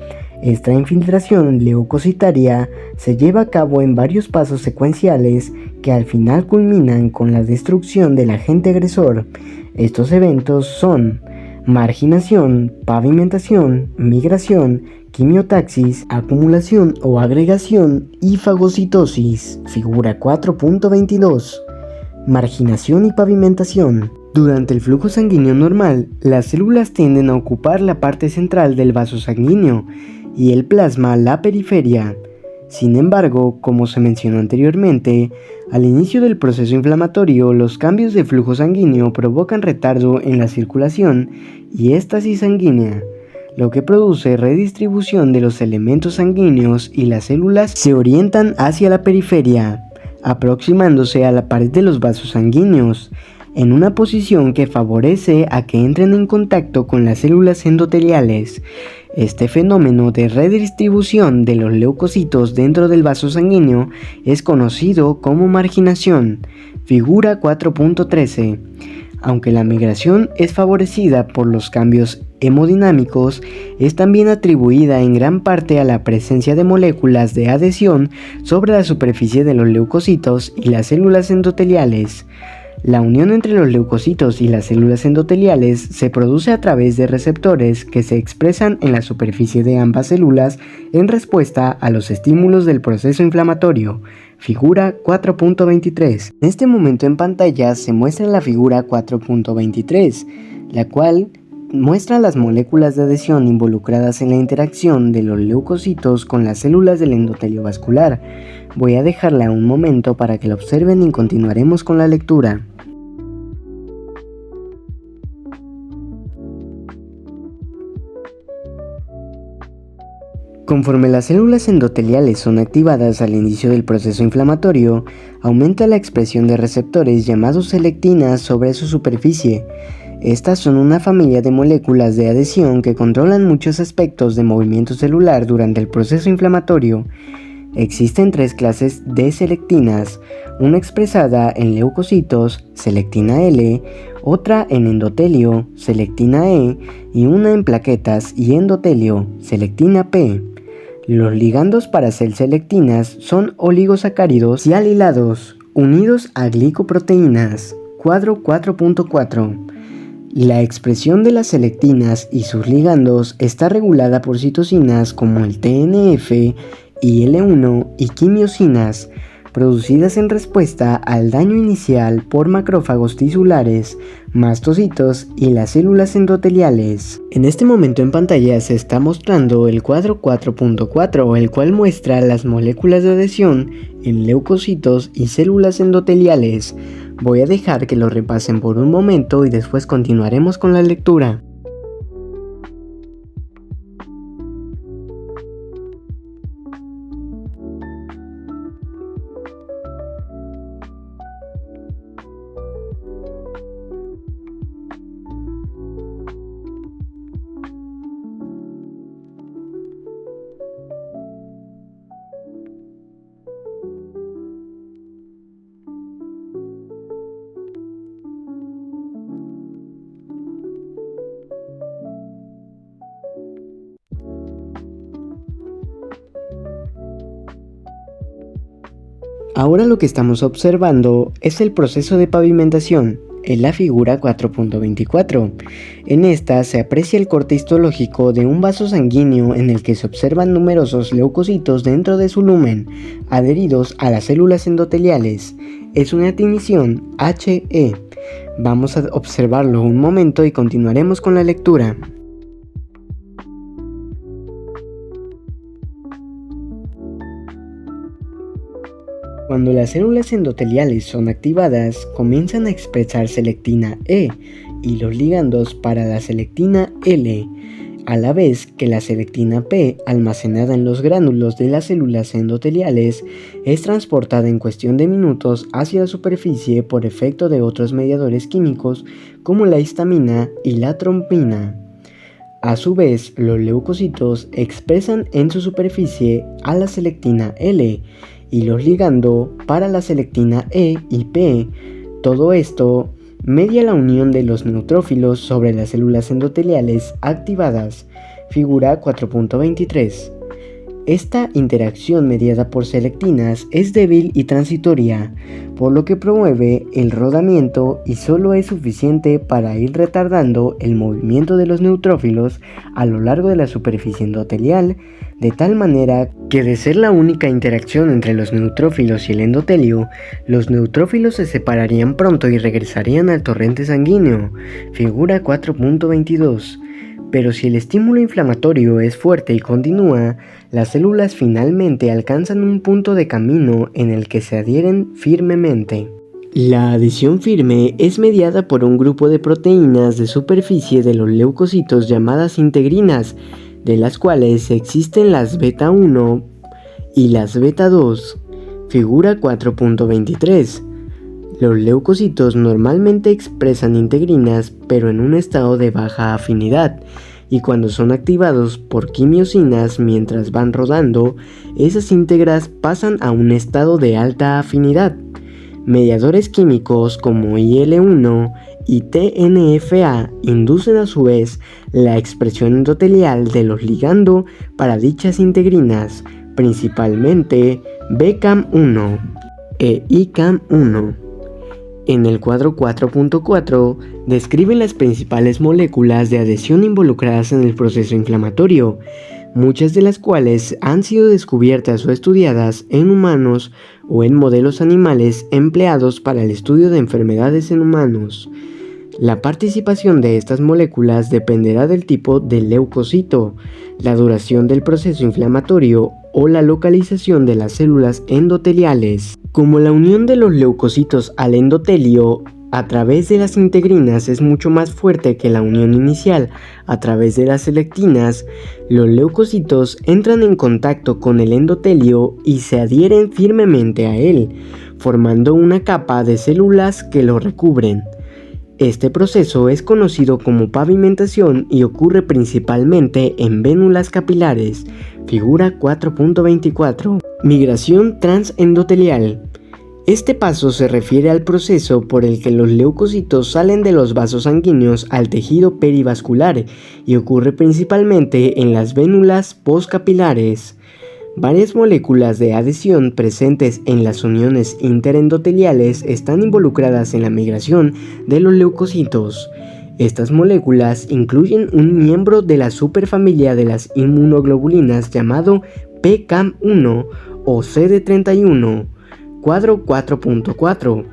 A: Esta infiltración leucocitaria se lleva a cabo en varios pasos secuenciales que al final culminan con la destrucción del agente agresor. Estos eventos son marginación, pavimentación, migración, quimiotaxis, acumulación o agregación y fagocitosis. Figura 4.22. Marginación y pavimentación. Durante el flujo sanguíneo normal, las células tienden a ocupar la parte central del vaso sanguíneo y el plasma la periferia. Sin embargo, como se mencionó anteriormente, al inicio del proceso inflamatorio, los cambios de flujo sanguíneo provocan retardo en la circulación y éstasis sanguínea, lo que produce redistribución de los elementos sanguíneos y las células se orientan hacia la periferia, aproximándose a la pared de los vasos sanguíneos, en una posición que favorece a que entren en contacto con las células endoteliales. Este fenómeno de redistribución de los leucocitos dentro del vaso sanguíneo es conocido como marginación. Figura 4.13. Aunque la migración es favorecida por los cambios hemodinámicos, es también atribuida en gran parte a la presencia de moléculas de adhesión sobre la superficie de los leucocitos y las células endoteliales. La unión entre los leucocitos y las células endoteliales se produce a través de receptores que se expresan en la superficie de ambas células en respuesta a los estímulos del proceso inflamatorio. Figura 4.23. En este momento en pantalla se muestra la figura 4.23, la cual muestra las moléculas de adhesión involucradas en la interacción de los leucocitos con las células del endotelio vascular. Voy a dejarla un momento para que la observen y continuaremos con la lectura. Conforme las células endoteliales son activadas al inicio del proceso inflamatorio, aumenta la expresión de receptores llamados selectinas sobre su superficie. Estas son una familia de moléculas de adhesión que controlan muchos aspectos de movimiento celular durante el proceso inflamatorio. Existen tres clases de selectinas, una expresada en leucocitos, selectina L, otra en endotelio, selectina E, y una en plaquetas y endotelio, selectina P. Los ligandos para ser selectinas son oligosacáridos y alilados, unidos a glicoproteínas. Cuadro 4.4. La expresión de las selectinas y sus ligandos está regulada por citocinas como el TNF, IL-1 y quimiosinas, producidas en respuesta al daño inicial por macrófagos tisulares, mastocitos y las células endoteliales. En este momento en pantalla se está mostrando el cuadro 4.4, el cual muestra las moléculas de adhesión en leucocitos y células endoteliales. Voy a dejar que lo repasen por un momento y después continuaremos con la lectura. Ahora lo que estamos observando es el proceso de pavimentación, en la figura 4.24. En esta se aprecia el corte histológico de un vaso sanguíneo en el que se observan numerosos leucocitos dentro de su lumen, adheridos a las células endoteliales. Es una tinción HE. Vamos a observarlo un momento y continuaremos con la lectura. Cuando las células endoteliales son activadas, comienzan a expresar selectina E y los ligandos para la selectina L. a la vez que la selectina P, almacenada en los gránulos de las células endoteliales, es transportada en cuestión de minutos hacia la superficie por efecto de otros mediadores químicos como la histamina y la trombina. A su vez, los leucocitos expresan en su superficie a la selectina L y los ligando para la selectina E y P. Todo esto media la unión de los neutrófilos sobre las células endoteliales activadas, figura 4.23. Esta interacción mediada por selectinas es débil y transitoria, por lo que promueve el rodamiento y solo es suficiente para ir retardando el movimiento de los neutrófilos a lo largo de la superficie endotelial, de tal manera que de ser la única interacción entre los neutrófilos y el endotelio, los neutrófilos se separarían pronto y regresarían al torrente sanguíneo, figura 4.22. Pero si el estímulo inflamatorio es fuerte y continúa, las células finalmente alcanzan un punto de camino en el que se adhieren firmemente. La adhesión firme es mediada por un grupo de proteínas de superficie de los leucocitos llamadas integrinas, de las cuales existen las beta 1 y las beta 2, figura 4.23. Los leucocitos normalmente expresan integrinas, pero en un estado de baja afinidad, y cuando son activados por quimiosinas mientras van rodando, esas íntegras pasan a un estado de alta afinidad. Mediadores químicos como IL-1 y TNFA inducen a su vez la expresión endotelial de los ligando para dichas integrinas, principalmente BCAM1 e ICAM1. En el cuadro 4.4 describen las principales moléculas de adhesión involucradas en el proceso inflamatorio, muchas de las cuales han sido descubiertas o estudiadas en humanos o en modelos animales empleados para el estudio de enfermedades en humanos. La participación de estas moléculas dependerá del tipo de leucocito, la duración del proceso inflamatorio o la localización de las células endoteliales. Como la unión de los leucocitos al endotelio a través de las integrinas es mucho más fuerte que la unión inicial a través de las selectinas, los leucocitos entran en contacto con el endotelio y se adhieren firmemente a él, formando una capa de células que lo recubren. Este proceso es conocido como pavimentación y ocurre principalmente en vénulas capilares, figura 4.24. Migración transendotelial. Este paso se refiere al proceso por el que los leucocitos salen de los vasos sanguíneos al tejido perivascular y ocurre principalmente en las vénulas postcapilares. Varias moléculas de adhesión presentes en las uniones interendoteliales están involucradas en la migración de los leucocitos. Estas moléculas incluyen un miembro de la superfamilia de las inmunoglobulinas llamado PCAM1 o CD31, cuadro 4.4.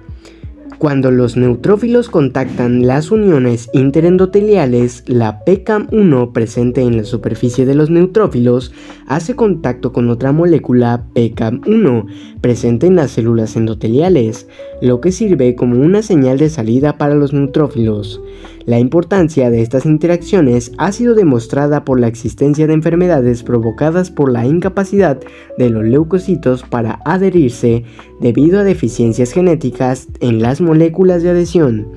A: Cuando los neutrófilos contactan las uniones interendoteliales, la PCAM1 presente en la superficie de los neutrófilos hace contacto con otra molécula PCAM1 presente en las células endoteliales, lo que sirve como una señal de salida para los neutrófilos. La importancia de estas interacciones ha sido demostrada por la existencia de enfermedades provocadas por la incapacidad de los leucocitos para adherirse debido a deficiencias genéticas en las moléculas de adhesión.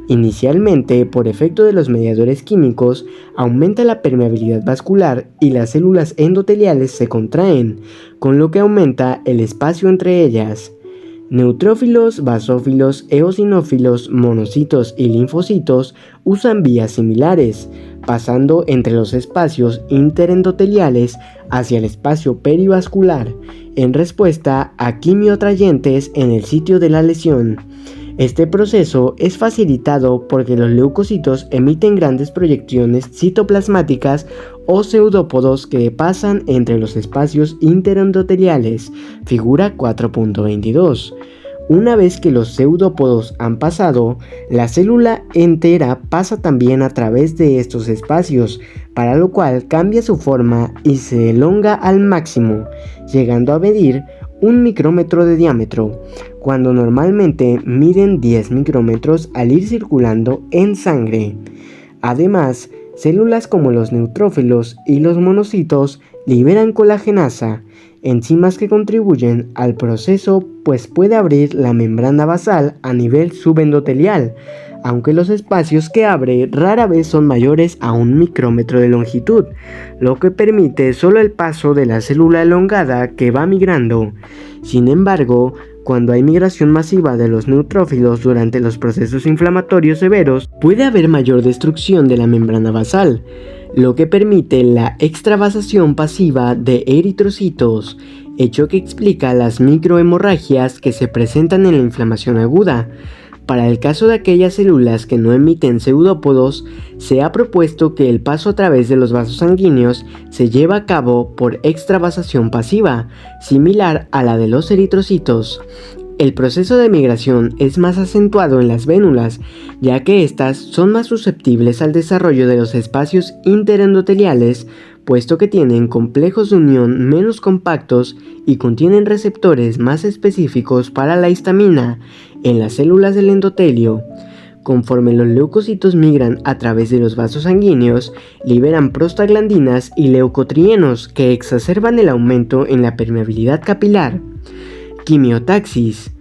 A: Inicialmente, por efecto de los mediadores químicos, aumenta la permeabilidad vascular y las células endoteliales se contraen, con lo que aumenta el espacio entre ellas. Neutrófilos, basófilos, eosinófilos, monocitos y linfocitos usan vías similares, pasando entre los espacios interendoteliales hacia el espacio perivascular, en respuesta a quimioatrayentes en el sitio de la lesión. Este proceso es facilitado porque los leucocitos emiten grandes proyecciones citoplasmáticas o pseudópodos que pasan entre los espacios interendoteliales, figura 4.22. Una vez que los pseudópodos han pasado, la célula entera pasa también a través de estos espacios, para lo cual cambia su forma y se elonga al máximo, llegando a medir 1 micrómetro de diámetro, cuando normalmente miden 10 micrómetros al ir circulando en sangre. Además, Células como los neutrófilos y los monocitos liberan colagenasa, enzimas que contribuyen al proceso, pues puede abrir la membrana basal a nivel subendotelial, aunque los espacios que abre rara vez son mayores a 1 micrómetro de longitud, lo que permite solo el paso de la célula elongada que va migrando. Sin embargo, cuando hay migración masiva de los neutrófilos durante los procesos inflamatorios severos, puede haber mayor destrucción de la membrana basal, lo que permite la extravasación pasiva de eritrocitos, hecho que explica las microhemorragias que se presentan en la inflamación aguda. Para el caso de aquellas células que no emiten pseudópodos, se ha propuesto que el paso a través de los vasos sanguíneos se lleva a cabo por extravasación pasiva, similar a la de los eritrocitos. El proceso de migración es más acentuado en las vénulas, ya que éstas son más susceptibles al desarrollo de los espacios interendoteliales, puesto que tienen complejos de unión menos compactos y contienen receptores más específicos para la histamina en las células del endotelio. Conforme los leucocitos migran a través de los vasos sanguíneos, liberan prostaglandinas y leucotrienos que exacerban el aumento en la permeabilidad capilar. Quimiotaxis.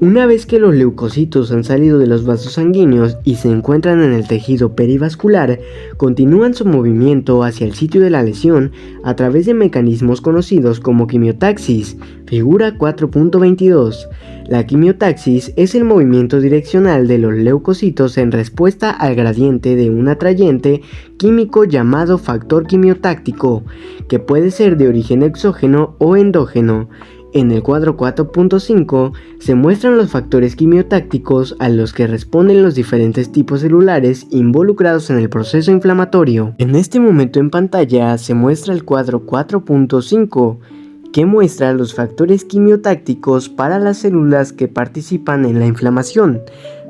A: Una vez que los leucocitos han salido de los vasos sanguíneos y se encuentran en el tejido perivascular, continúan su movimiento hacia el sitio de la lesión a través de mecanismos conocidos como quimiotaxis, figura 4.22. La quimiotaxis es el movimiento direccional de los leucocitos en respuesta al gradiente de un atrayente químico llamado factor quimiotáctico, que puede ser de origen exógeno o endógeno. En el cuadro 4.5 se muestran los factores quimiotácticos a los que responden los diferentes tipos celulares involucrados en el proceso inflamatorio. En este momento en pantalla se muestra el cuadro 4.5, que muestra los factores quimiotácticos para las células que participan en la inflamación.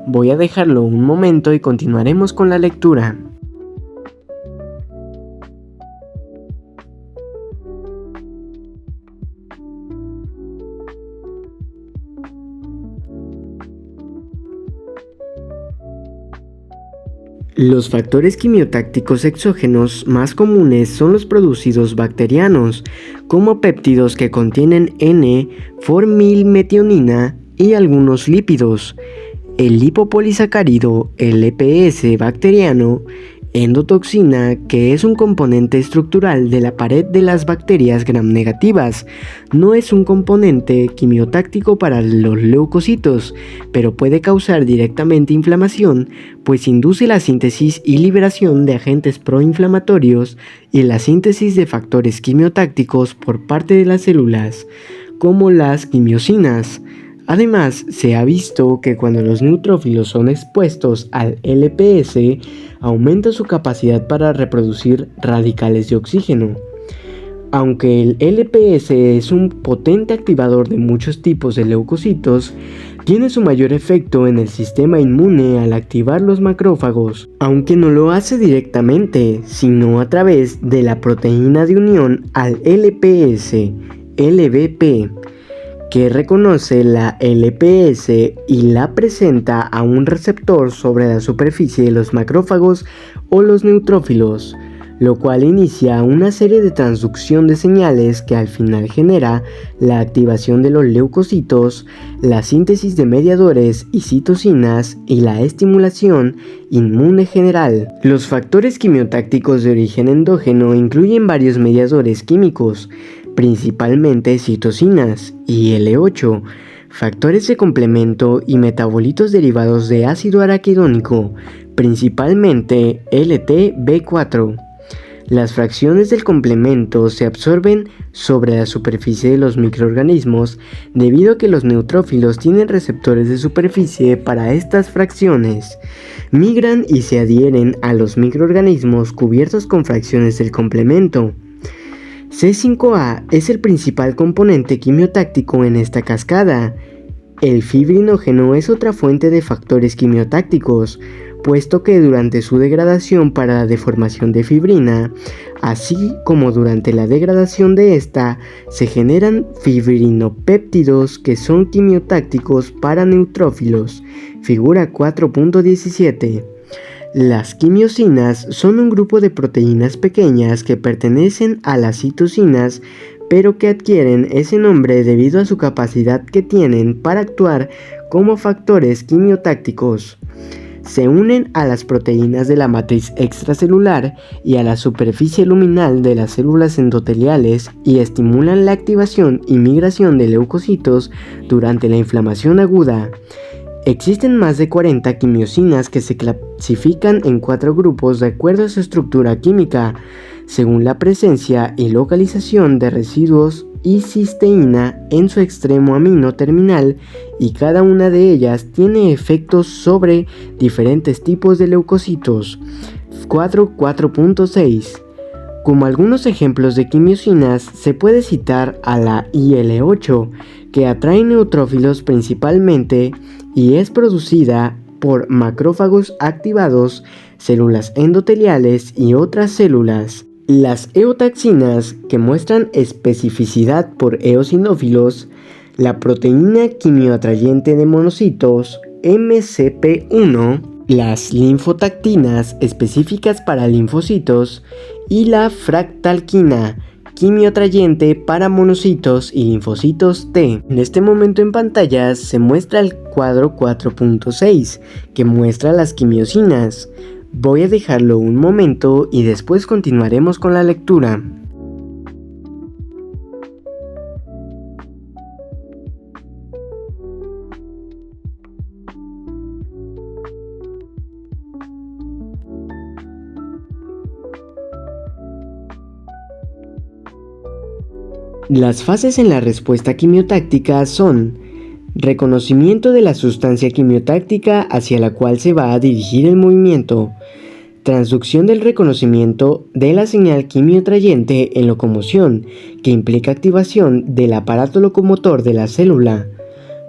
A: Voy a dejarlo un momento y continuaremos con la lectura. Los factores quimiotácticos exógenos más comunes son los producidos bacterianos, como péptidos que contienen N-formilmetionina y algunos lípidos, el lipopolisacárido LPS bacteriano, endotoxina, que es un componente estructural de la pared de las bacterias gram-negativas. No es un componente quimiotáctico para los leucocitos, pero puede causar directamente inflamación, pues induce la síntesis y liberación de agentes proinflamatorios y la síntesis de factores quimiotácticos por parte de las células, como las quimiosinas. Además, se ha visto que cuando los neutrófilos son expuestos al LPS, aumenta su capacidad para reproducir radicales de oxígeno. Aunque el LPS es un potente activador de muchos tipos de leucocitos, tiene su mayor efecto en el sistema inmune al activar los macrófagos, aunque no lo hace directamente, sino a través de la proteína de unión al LPS, LBP, que reconoce la LPS y la presenta a un receptor sobre la superficie de los macrófagos o los neutrófilos, lo cual inicia una serie de transducción de señales que al final genera la activación de los leucocitos, la síntesis de mediadores y citocinas y la estimulación inmune general. Los factores quimiotácticos de origen endógeno incluyen varios mediadores químicos, principalmente citocinas y L8, factores de complemento y metabolitos derivados de ácido araquidónico, principalmente LTB4. Las fracciones del complemento se absorben sobre la superficie de los microorganismos debido a que los neutrófilos tienen receptores de superficie para estas fracciones. Migran y se adhieren a los microorganismos cubiertos con fracciones del complemento. C5A es el principal componente quimiotáctico en esta cascada. El fibrinógeno es otra fuente de factores quimiotácticos, puesto que durante su degradación para la deformación de fibrina, así como durante la degradación de esta, se generan fibrinopéptidos que son quimiotácticos para neutrófilos, figura 4.17. Las quimiosinas son un grupo de proteínas pequeñas que pertenecen a las citocinas, pero que adquieren ese nombre debido a su capacidad que tienen para actuar como factores quimiotácticos. Se unen a las proteínas de la matriz extracelular y a la superficie luminal de las células endoteliales y estimulan la activación y migración de leucocitos durante la inflamación aguda. Existen más de 40 quimiosinas que se clasifican en 4 grupos de acuerdo a su estructura química, según la presencia y localización de residuos y cisteína en su extremo amino terminal, y cada una de ellas tiene efectos sobre diferentes tipos de leucocitos. 4.6. Como algunos ejemplos de quimiosinas, se puede citar a la IL-8, que atrae neutrófilos principalmente y es producida por macrófagos activados, células endoteliales y otras células. Las eotaxinas, que muestran especificidad por eosinófilos, la proteína quimioatrayente de monocitos, MCP1, las linfotactinas específicas para linfocitos y la fractalquina, quimioatrayente para monocitos y linfocitos T. En este momento en pantalla se muestra el cuadro 4.6, que muestra las quimiosinas. Voy a dejarlo un momento y después continuaremos con la lectura. Las fases en la respuesta quimiotáctica son: reconocimiento de la sustancia quimiotáctica hacia la cual se va a dirigir el movimiento, transducción del reconocimiento de la señal quimioatrayente en locomoción, que implica activación del aparato locomotor de la célula,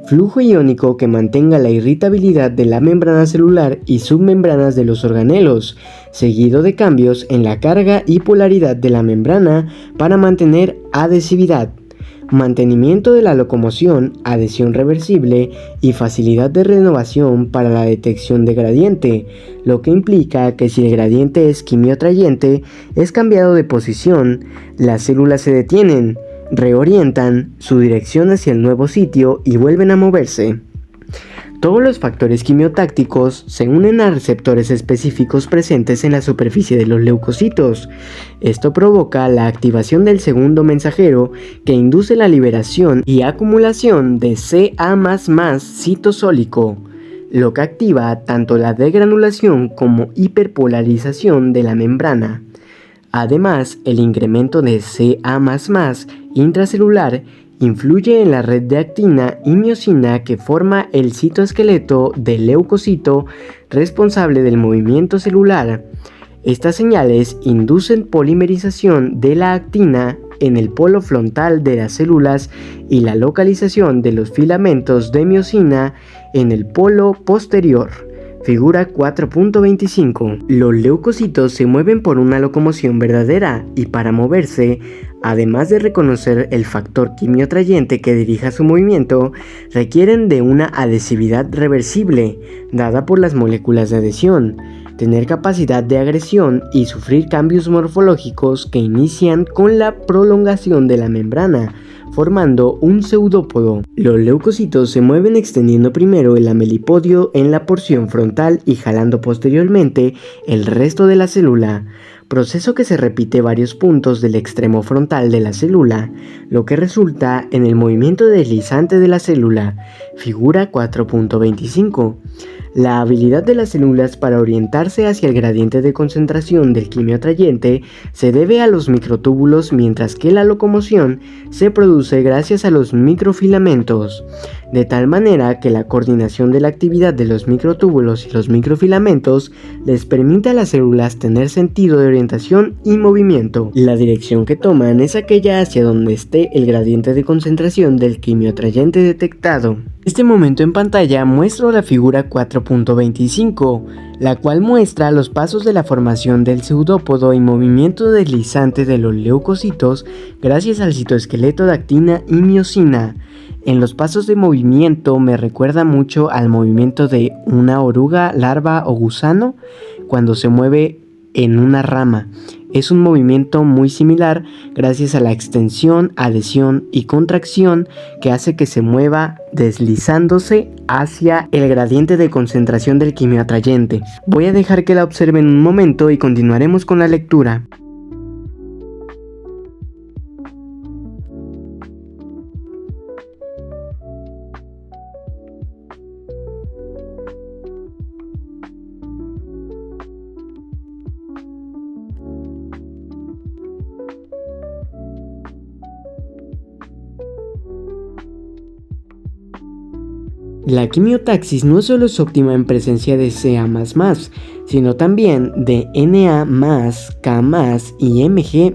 A: flujo iónico que mantenga la irritabilidad de la membrana celular y submembranas de los organelos, seguido de cambios en la carga y polaridad de la membrana para mantener adhesividad, mantenimiento de la locomoción, adhesión reversible y facilidad de renovación para la detección de gradiente, lo que implica que si el gradiente es quimioatrayente, es cambiado de posición, las células se detienen, reorientan su dirección hacia el nuevo sitio y vuelven a moverse. Todos los factores quimiotácticos se unen a receptores específicos presentes en la superficie de los leucocitos. Esto provoca la activación del segundo mensajero, que induce la liberación y acumulación de Ca++ citosólico, lo que activa tanto la degranulación como hiperpolarización de la membrana. Además, el incremento de Ca++ intracelular influye en la red de actina y miosina que forma el citoesqueleto del leucocito, responsable del movimiento celular. Estas señales inducen polimerización de la actina en el polo frontal de las células y la localización de los filamentos de miosina en el polo posterior. Figura 4.25. Los leucocitos se mueven por una locomoción verdadera y para moverse, además de reconocer el factor quimioatrayente que dirija su movimiento, requieren de una adhesividad reversible, dada por las moléculas de adhesión, tener capacidad de agresión y sufrir cambios morfológicos que inician con la prolongación de la membrana, formando un pseudópodo. Los leucocitos se mueven extendiendo primero el amelipodio en la porción frontal y jalando posteriormente el resto de la célula, proceso que se repite varios puntos del extremo frontal de la célula, lo que resulta en el movimiento deslizante de la célula. Figura 4.25. La habilidad de las células para orientarse hacia el gradiente de concentración del quimioatrayente se debe a los microtúbulos, mientras que la locomoción se produce gracias a los microfilamentos, de tal manera que la coordinación de la actividad de los microtúbulos y los microfilamentos les permite a las células tener sentido de orientación y movimiento. La dirección que toman es aquella hacia donde esté el gradiente de concentración del quimioatrayente detectado. En este momento en pantalla muestro la figura 4.25, la cual muestra los pasos de la formación del pseudópodo y movimiento deslizante de los leucocitos gracias al citoesqueleto de actina y miosina. En los pasos de movimiento me recuerda mucho al movimiento de una oruga, larva o gusano cuando se mueve en una rama. Es un movimiento muy similar gracias a la extensión, adhesión y contracción que hace que se mueva deslizándose hacia el gradiente de concentración del quimio atrayente. Voy a dejar que la observen un momento y continuaremos con la lectura. La quimiotaxis no solo es óptima en presencia de Ca++, sino también de Na+, K+, y Mg++.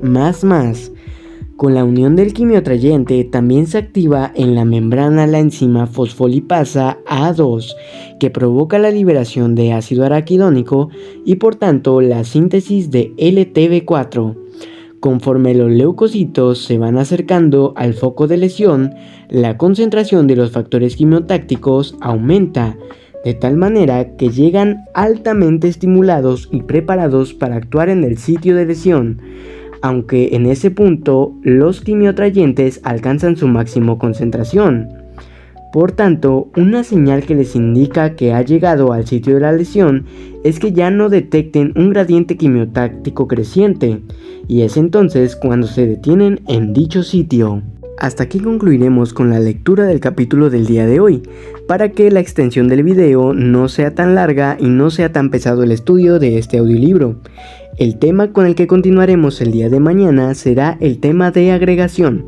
A: Con la unión del quimio atrayente también se activa en la membrana la enzima fosfolipasa A2, que provoca la liberación de ácido araquidónico y por tanto la síntesis de LTB4. Conforme los leucocitos se van acercando al foco de lesión, la concentración de los factores quimiotácticos aumenta, de tal manera que llegan altamente estimulados y preparados para actuar en el sitio de lesión, aunque en ese punto los quimioatrayentes alcanzan su máximo concentración. Por tanto, una señal que les indica que ha llegado al sitio de la lesión es que ya no detecten un gradiente quimiotáctico creciente, y es entonces cuando se detienen en dicho sitio. Hasta aquí concluiremos con la lectura del capítulo del día de hoy, para que la extensión del video no sea tan larga y no sea tan pesado el estudio de este audiolibro. El tema con el que continuaremos el día de mañana será el tema de agregación.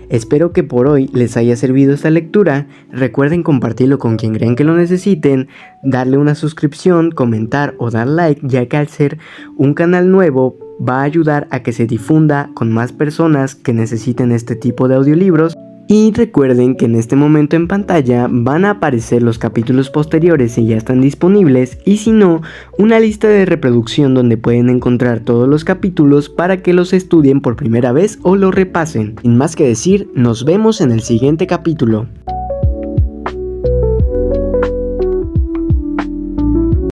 A: Espero que por hoy les haya servido esta lectura. Recuerden compartirlo con quien crean que lo necesiten, darle una suscripción, comentar o dar like, ya que al ser un canal nuevo va a ayudar a que se difunda con más personas que necesiten este tipo de audiolibros. Y recuerden que en este momento en pantalla van a aparecer los capítulos posteriores si ya están disponibles, y si no, una lista de reproducción donde pueden encontrar todos los capítulos para que los estudien por primera vez o lo repasen. Sin más que decir, nos vemos en el siguiente capítulo.